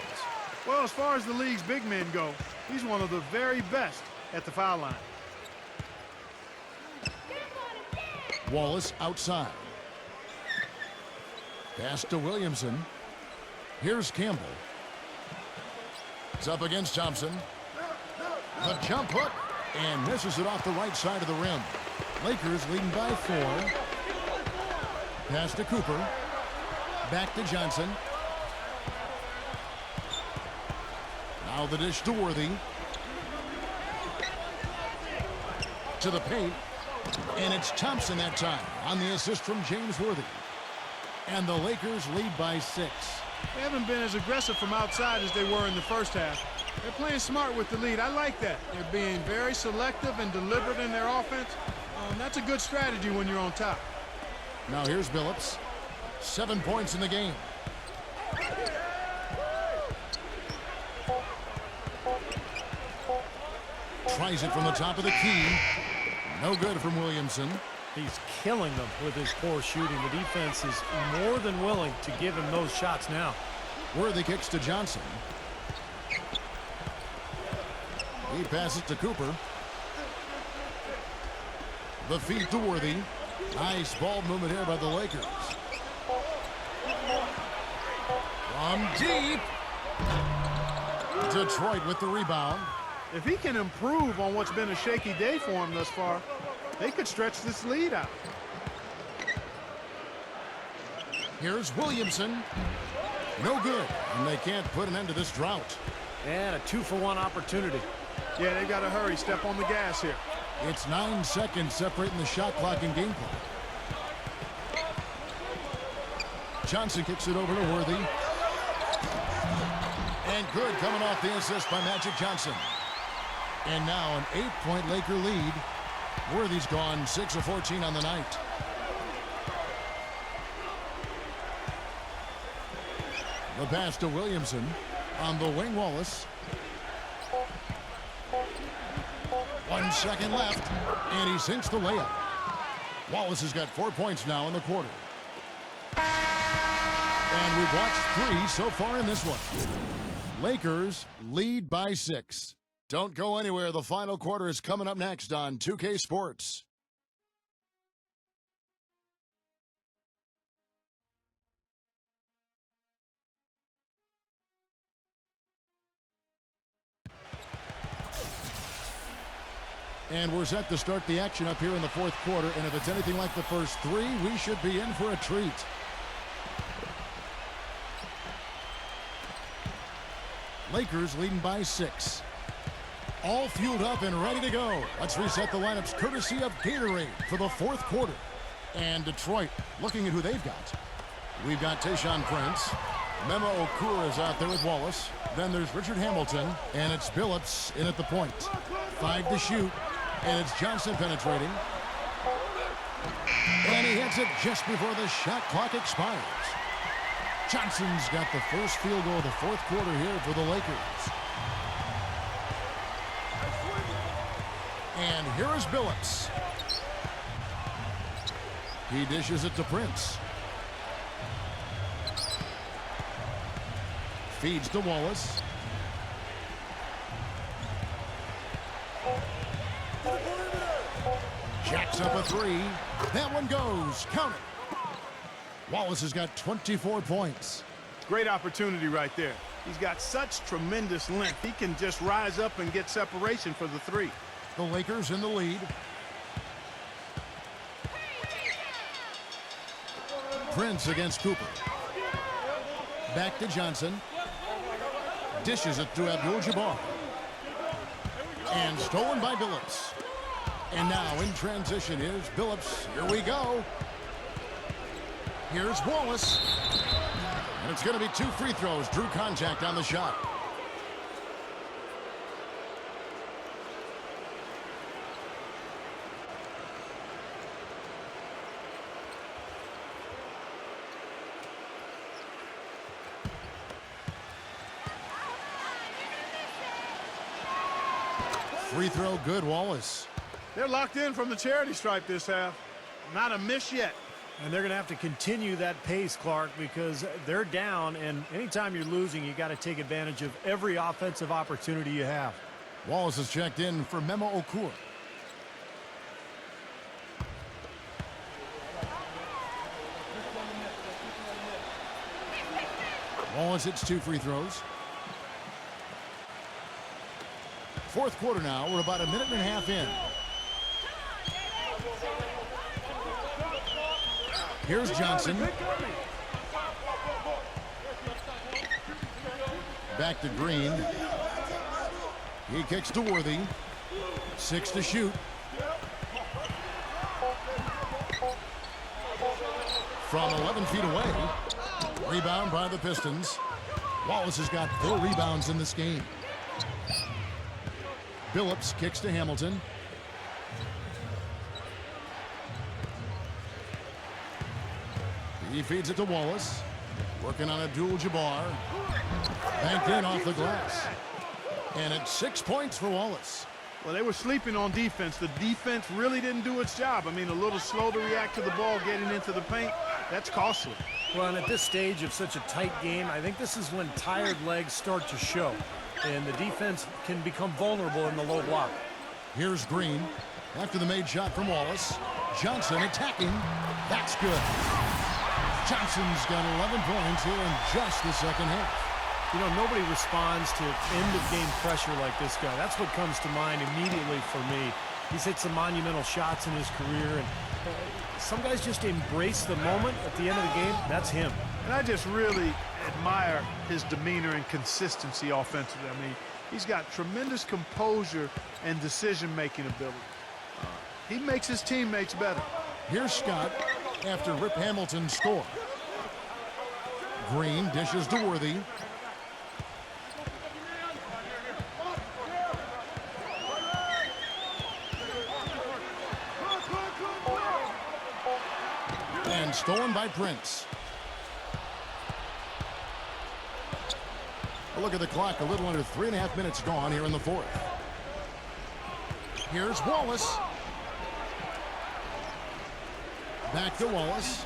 Well, as far as the league's big men go, he's one of the very best at the foul line. Wallace outside. Pass to Williamson. Here's Campbell. It's up against Thompson. The jump hook, and misses it off the right side of the rim. Lakers leading by 4. Pass to Cooper. Back to Johnson. Now the dish to Worthy. To the paint. And it's Thompson that time on the assist from James Worthy. And the Lakers lead by 6. They haven't been as aggressive from outside as they were in the first half. They're playing smart with the lead. I like that. They're being very selective and deliberate in their offense. That's a good strategy when you're on top. Now here's Billups. 7 points in the game. Tries it from the top of the key. No good from Williamson. He's killing them with his poor shooting. The defense is more than willing to give him those shots now. Worthy kicks to Johnson. He passes to Cooper. The feed to Worthy. Nice ball movement here by the Lakers. From deep. Detroit with the rebound. If he can improve on what's been a shaky day for him thus far, they could stretch this lead out. Here's Williamson. No good. And they can't put an end to this drought. And a 2-for-1 opportunity. Yeah, they've got to hurry. Step on the gas here. It's 9 seconds separating the shot clock and game clock. Johnson kicks it over to Worthy. And good, coming off the assist by Magic Johnson. And now an 8-point Laker lead. Worthy's gone 6 of 14 on the night. The pass to Williamson. On the wing, Wallace. 1 second left, and he sinks the layup. Wallace has got 4 points now in the quarter. And we've watched 3 so far in this one. Lakers lead by 6. Don't go anywhere. The final quarter is coming up next on 2K Sports. And we're set to start the action up here in the fourth quarter. And if it's anything like the first 3, we should be in for a treat. Lakers leading by 6. All fueled up and ready to go. Let's reset the lineups courtesy of Gatorade for the fourth quarter. And Detroit looking at who they've got. We've got Tayshaun Prince. Memo Okura is out there with Wallace. Then there's Richard Hamilton. And it's Billups in at the point. 5 to shoot. And it's Johnson penetrating. And he hits it just before the shot clock expires. Johnson's got the first field goal of the fourth quarter here for the Lakers. And here is Billups. He dishes it to Prince. Feeds to Wallace. Jacks up a 3. That one goes. Count it. Wallace has got 24 points. Great opportunity right there. He's got such tremendous length. He can just rise up and get separation for the 3. The Lakers in the lead. Prince against Cooper. Back to Johnson. Dishes it to Abdul-Jabbar. And stolen by Billups. And now in transition, here's Billups. Here we go. Here's Wallace. And it's going to be 2 free throws. Drew contact on the shot. Free throw good, Wallace. They're locked in from the charity stripe this half. Not a miss yet. And they're going to have to continue that pace, Clark, because they're down, and anytime you're losing, you got to take advantage of every offensive opportunity you have. Wallace is checked in for Memo Okura. Wallace hits 2 free throws. Fourth quarter now. We're about a minute and a half in. Here's Johnson. Back to Green. He kicks to Worthy. 6 to shoot. From 11 feet away. Rebound by the Pistons. Wallace has got 4 rebounds in this game. Billups kicks to Hamilton. He feeds it to Wallace. Working on Abdul-Jabbar. Banked in off the glass. And it's 6 points for Wallace. Well, they were sleeping on defense. The defense really didn't do its job. I mean, a little slow to react to the ball getting into the paint. That's costly. Well, and at this stage of such a tight game, I think this is when tired legs start to show, and the defense can become vulnerable in the low block. Here's Green after the made shot from Wallace. Johnson attacking. That's good. Johnson's got 11 points here in just the second half. You know, nobody responds to end-of-game pressure like this guy. That's what comes to mind immediately for me. He's hit some monumental shots in his career, and some guys just embrace the moment at the end of the game. That's him. And I just really admire his demeanor and consistency offensively. I mean, he's got tremendous composure and decision-making ability. He makes his teammates better. Here's Scott after Rip Hamilton score. Green dishes to Worthy. And stolen by Prince. A look at the clock, a little under 3.5 minutes gone here in the fourth. Here's Wallace. Back to Wallace.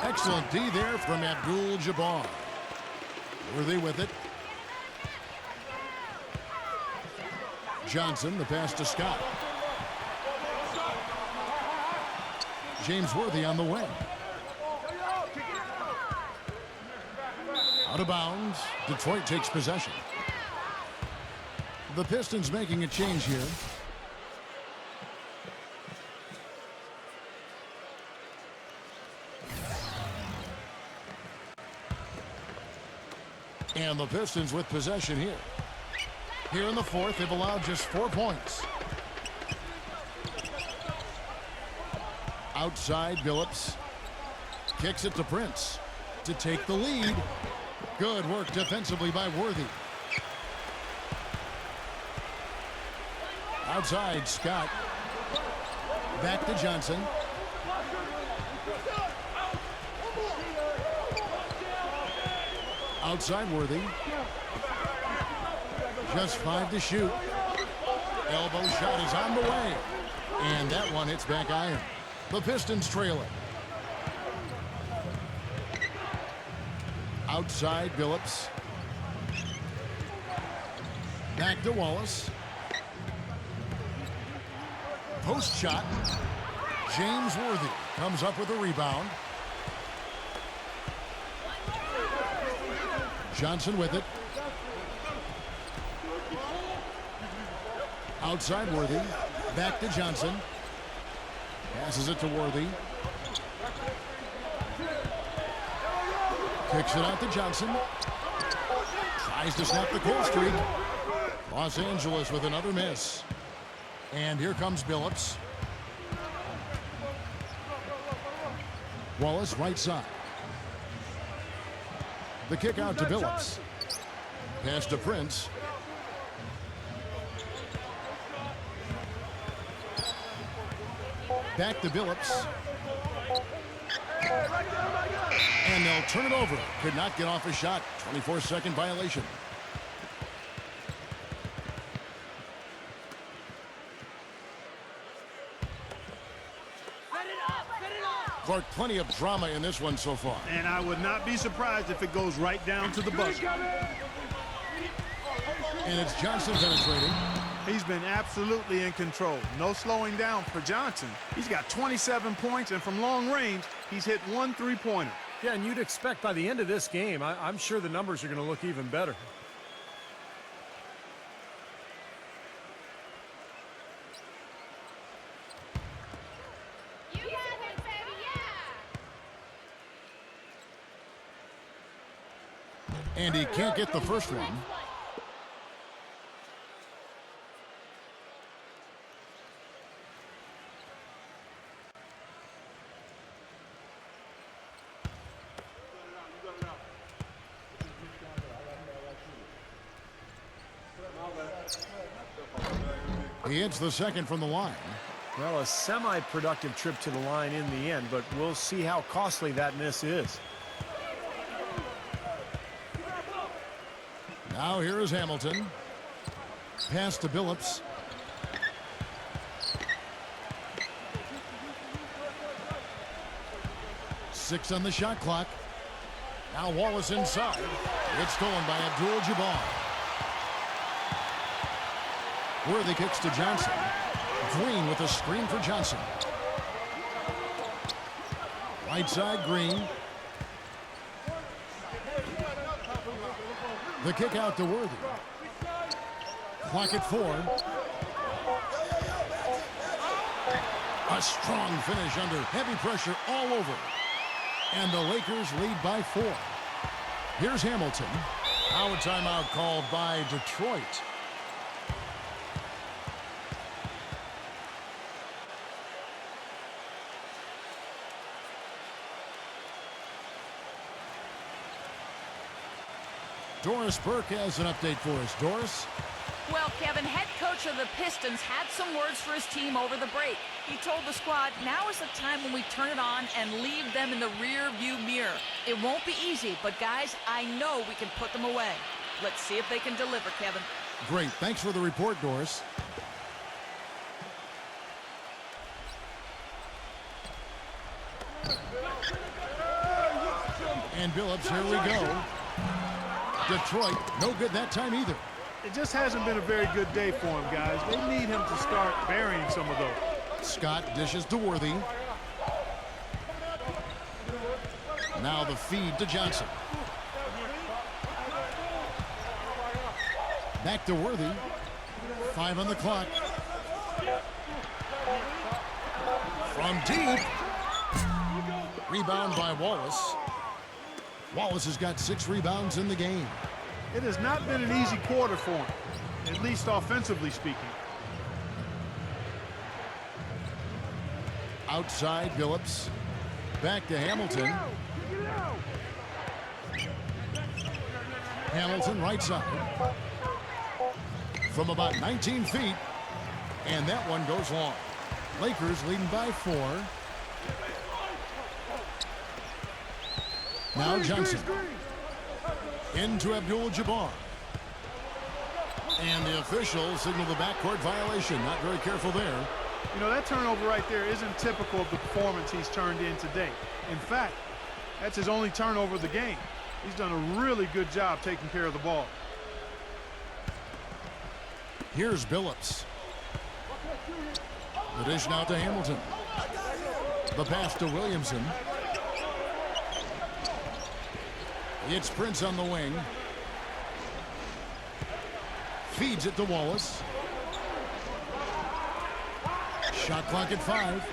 Excellent D there from Abdul-Jabbar. Worthy with it. Johnson, the pass to Scott. James Worthy on the wing. Out of bounds. Detroit takes possession. The Pistons making a change here. And the Pistons with possession here. Here in the fourth, they've allowed just 4 points. Outside, Billups kicks it to Prince to take the lead. Good work defensively by Worthy. Outside, Scott. Back to Johnson. Outside, Worthy. Just 5 to shoot. Elbow shot is on the way. And that one hits back iron. The Pistons trail it. Outside, Billups. Back to Wallace. Post shot. James Worthy comes up with a rebound. Johnson with it. Outside, Worthy. Back to Johnson. Passes it to Worthy. Kicks it out to Johnson. Tries to snap the cold streak. Los Angeles with another miss. And here comes Billups. Wallace right side. The kick out to Billups. Pass to Prince. Back to Billups. And they'll turn it over. Could not get off a shot. 24-second violation. Clark, plenty of drama in this one so far. And I would not be surprised if it goes right down to the buzzer. And it's Johnson penetrating. He's been absolutely in control. No slowing down for Johnson. He's got 27 points, and from long range, he's hit 1 3-pointer. Yeah, and you'd expect by the end of this game, I'm sure the numbers are going to look even better. You got it, baby, yeah! And he can't get the first one. He hits the second from the line. Well, a semi-productive trip to the line in the end, but we'll see how costly that miss is. Now here is Hamilton. Pass to Billups. 6 on the shot clock. Now Wallace inside. It's stolen by Abdul-Jabbar. Worthy kicks to Johnson. Green with a screen for Johnson. Right side, Green. The kick out to Worthy. Clock at 4. A strong finish under heavy pressure all over. And the Lakers lead by 4. Here's Hamilton. Now a timeout called by Detroit. Doris Burke has an update for us. Doris? Well, Kevin, head coach of the Pistons had some words for his team over the break. He told the squad, now is the time when we turn it on and leave them in the rear view mirror. It won't be easy, but guys, I know we can put them away. Let's see if they can deliver, Kevin. Great. Thanks for the report, Doris. And Billups, here we go. Detroit, no good that time either. It just hasn't been a very good day for him, guys. They need him to start burying some of those. Scott dishes to Worthy. Now the feed to Johnson. Back to Worthy. 5 on the clock. From deep. Rebound by Wallace. Wallace has got 6 rebounds in the game. It has not been an easy quarter for him, at least offensively speaking. Outside, Billups. Back to Hamilton. Hamilton right side. From about 19 feet. And that one goes long. Lakers leading by 4. Now Johnson. Into Abdul-Jabbar. And the official signaled the backcourt violation. Not very careful there. You know, that turnover right there isn't typical of the performance he's turned in today. In fact, that's his only turnover of the game. He's done a really good job taking care of the ball. Here's Billups. The dish now to Hamilton. The pass to Williamson. It's Prince on the wing. Feeds it to Wallace. Shot clock at 5.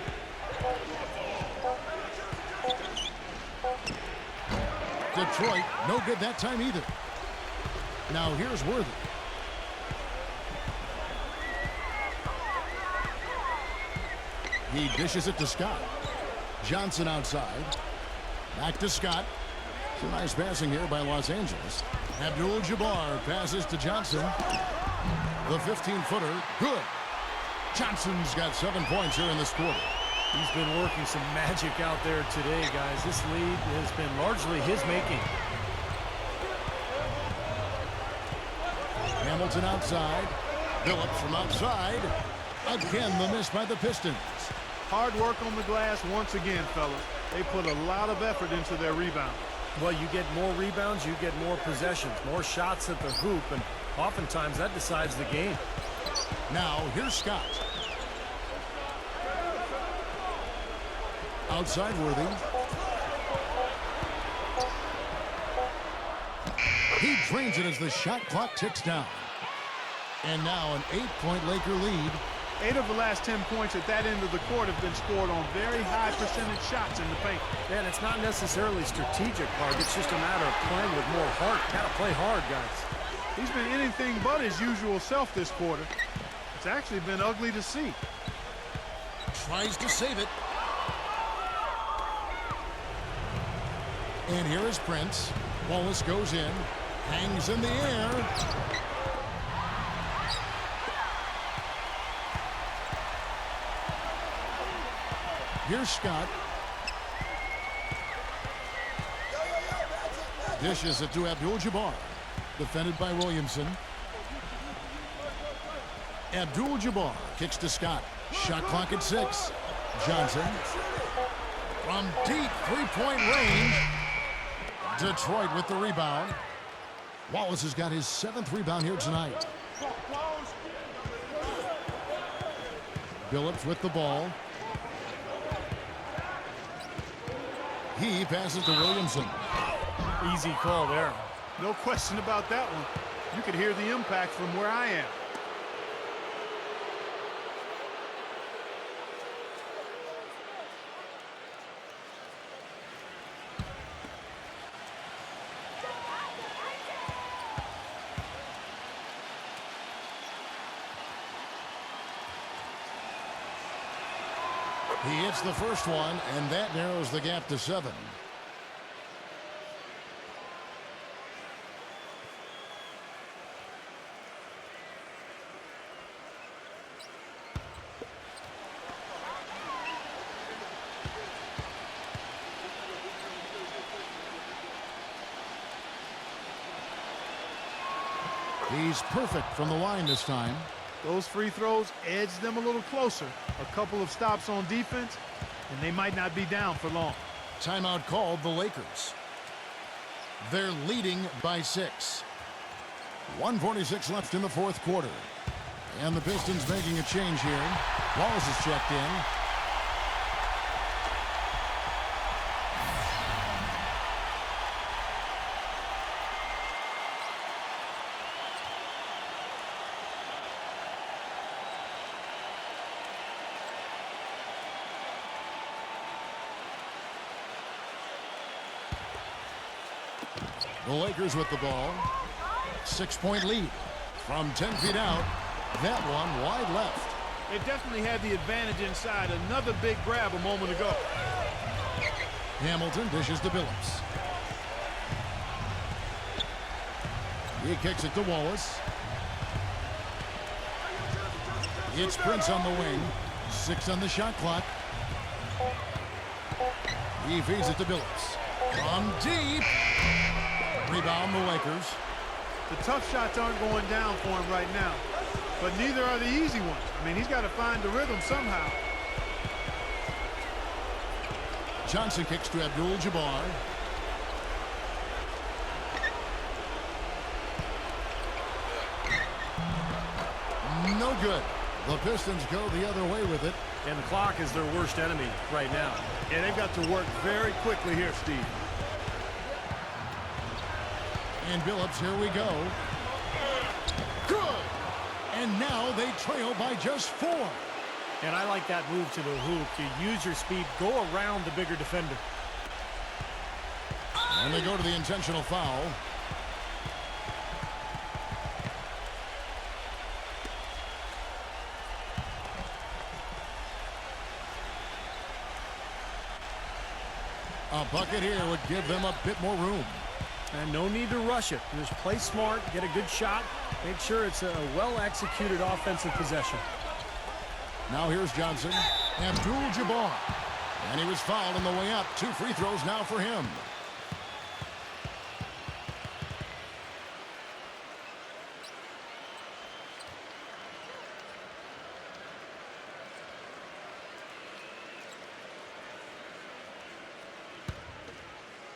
Detroit, no good that time either. Now here's Worthy. He dishes it to Scott. Johnson outside. Back to Scott. Some nice passing here by Los Angeles. Abdul-Jabbar passes to Johnson. The 15-footer, good. Johnson's got 7 points here in this quarter. He's been working some magic out there today, guys. This lead has been largely his making. Hamilton outside. Billups from outside. Again, the miss by the Pistons. Hard work on the glass once again, fellas. They put a lot of effort into their rebound. Well, you get more rebounds, you get more possessions, more shots at the hoop, and oftentimes that decides the game. Now, here's Scott. Outside Worthy. He drains it as the shot clock ticks down. And now an 8-point Laker lead. 8 of the last 10 points at that end of the court have been scored on very high percentage shots in the paint. And it's not necessarily strategic, Clark. It's just a matter of playing with more heart. Got to play hard, guys. He's been anything but his usual self this quarter. It's actually been ugly to see. Tries to save it. And here is Prince. Wallace goes in. Hangs in the air. Here's Scott. Dishes it to Abdul-Jabbar. Defended by Williamson. Abdul-Jabbar kicks to Scott. Shot clock at 6. Johnson. from deep three-point range. Detroit with the rebound. Wallace has got his 7th rebound here tonight. Billups with the ball. He passes to Williamson. Easy call there. No question about that one. You could hear the impact from where I am. He hits the first one, and that narrows the gap to 7. He's perfect from the line this time. Those free throws edge them a little closer. A couple of stops on defense, and they might not be down for long. Timeout called the Lakers. They're leading by 6. 1:46 left in the 4th quarter. And the Pistons making a change here. Wallace is checked in. The Lakers with the ball. 6-point lead. From 10 feet out. That one wide left. They definitely had the advantage inside. Another big grab a moment ago. Hamilton dishes to Billups. He kicks it to Wallace. It's Prince on the wing. 6 on the shot clock. He feeds it to Billups. From deep. Rebound the Lakers. The tough shots aren't going down for him right now, but neither are the easy ones. I mean, he's got to find the rhythm somehow. Johnson kicks to Abdul-Jabbar. No good. The Pistons go the other way with it. And the clock is their worst enemy right now. And they've got to work very quickly here, Steve. And Billups, here we go. Good. And now they trail by just 4. And I like that move to the hoop. You use your speed, go around the bigger defender. And they go to the intentional foul. A bucket here would give them a bit more room. And no need to rush it. Just play smart, get a good shot, make sure it's a well-executed offensive possession. Now here's Johnson. Abdul-Jabbar. And he was fouled on the way up. 2 free throws now for him.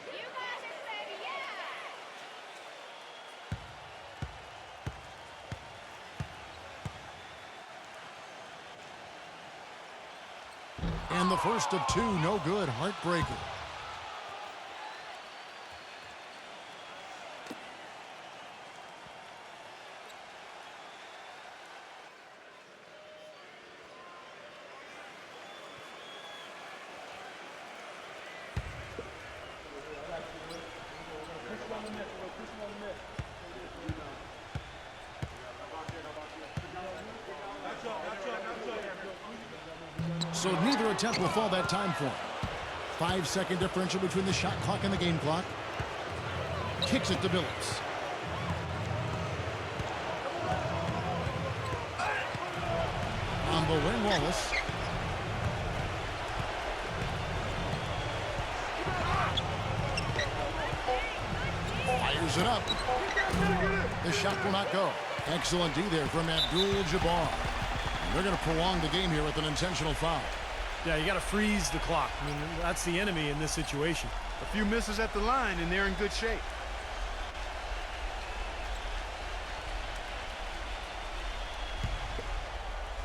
You got it, baby, yeah! And the first of 2, no good. Heartbreaker. So neither attempt will fall that time for him. 5-second differential between the shot clock and the game clock. Kicks it to Billups. On the wing, Wallace. Fires it up. The shot will not go. Excellent D there from Abdul-Jabbar. They're going to prolong the game here with an intentional foul. Yeah, you got to freeze the clock. I mean, that's the enemy in this situation. A few misses at the line, and they're in good shape.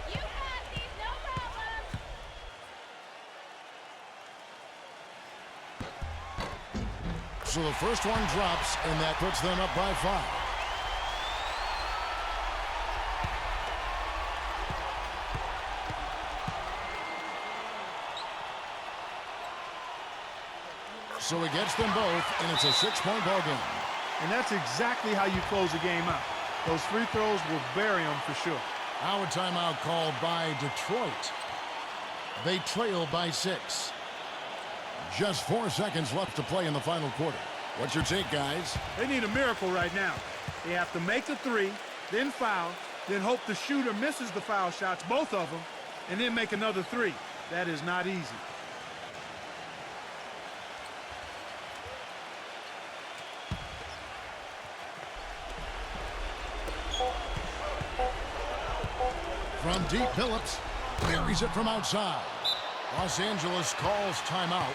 You got these, no problem. So the first one drops, and that puts them up by 5. So he gets them both, and it's a 6-point ball game. And that's exactly how you close a game out. Those free throws will bury them for sure. Now a timeout called by Detroit. They trail by 6. Just 4 seconds left to play in the final quarter. What's your take, guys? They need a miracle right now. They have to make a 3, then foul, then hope the shooter misses the foul shots, both of them, and then make another 3. That is not easy. From deep, Phillips buries it from outside. Los Angeles calls timeout.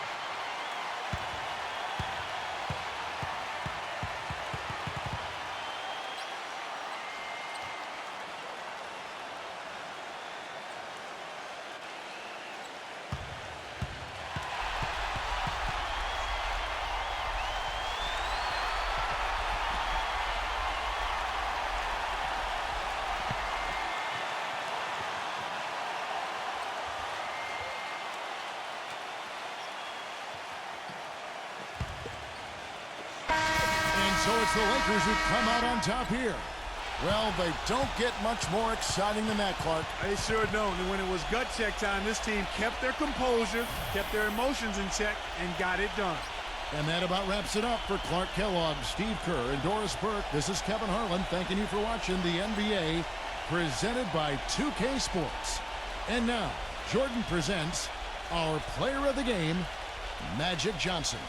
So it's the Lakers who come out on top here. Well, they don't get much more exciting than that, Clark. They sure don't. And when it was gut check time, this team kept their composure, kept their emotions in check, and got it done. And that about wraps it up for Clark Kellogg, Steve Kerr, and Doris Burke. This is Kevin Harlan thanking you for watching the NBA presented by 2K Sports. And now, Jordan presents our player of the game, Magic Johnson.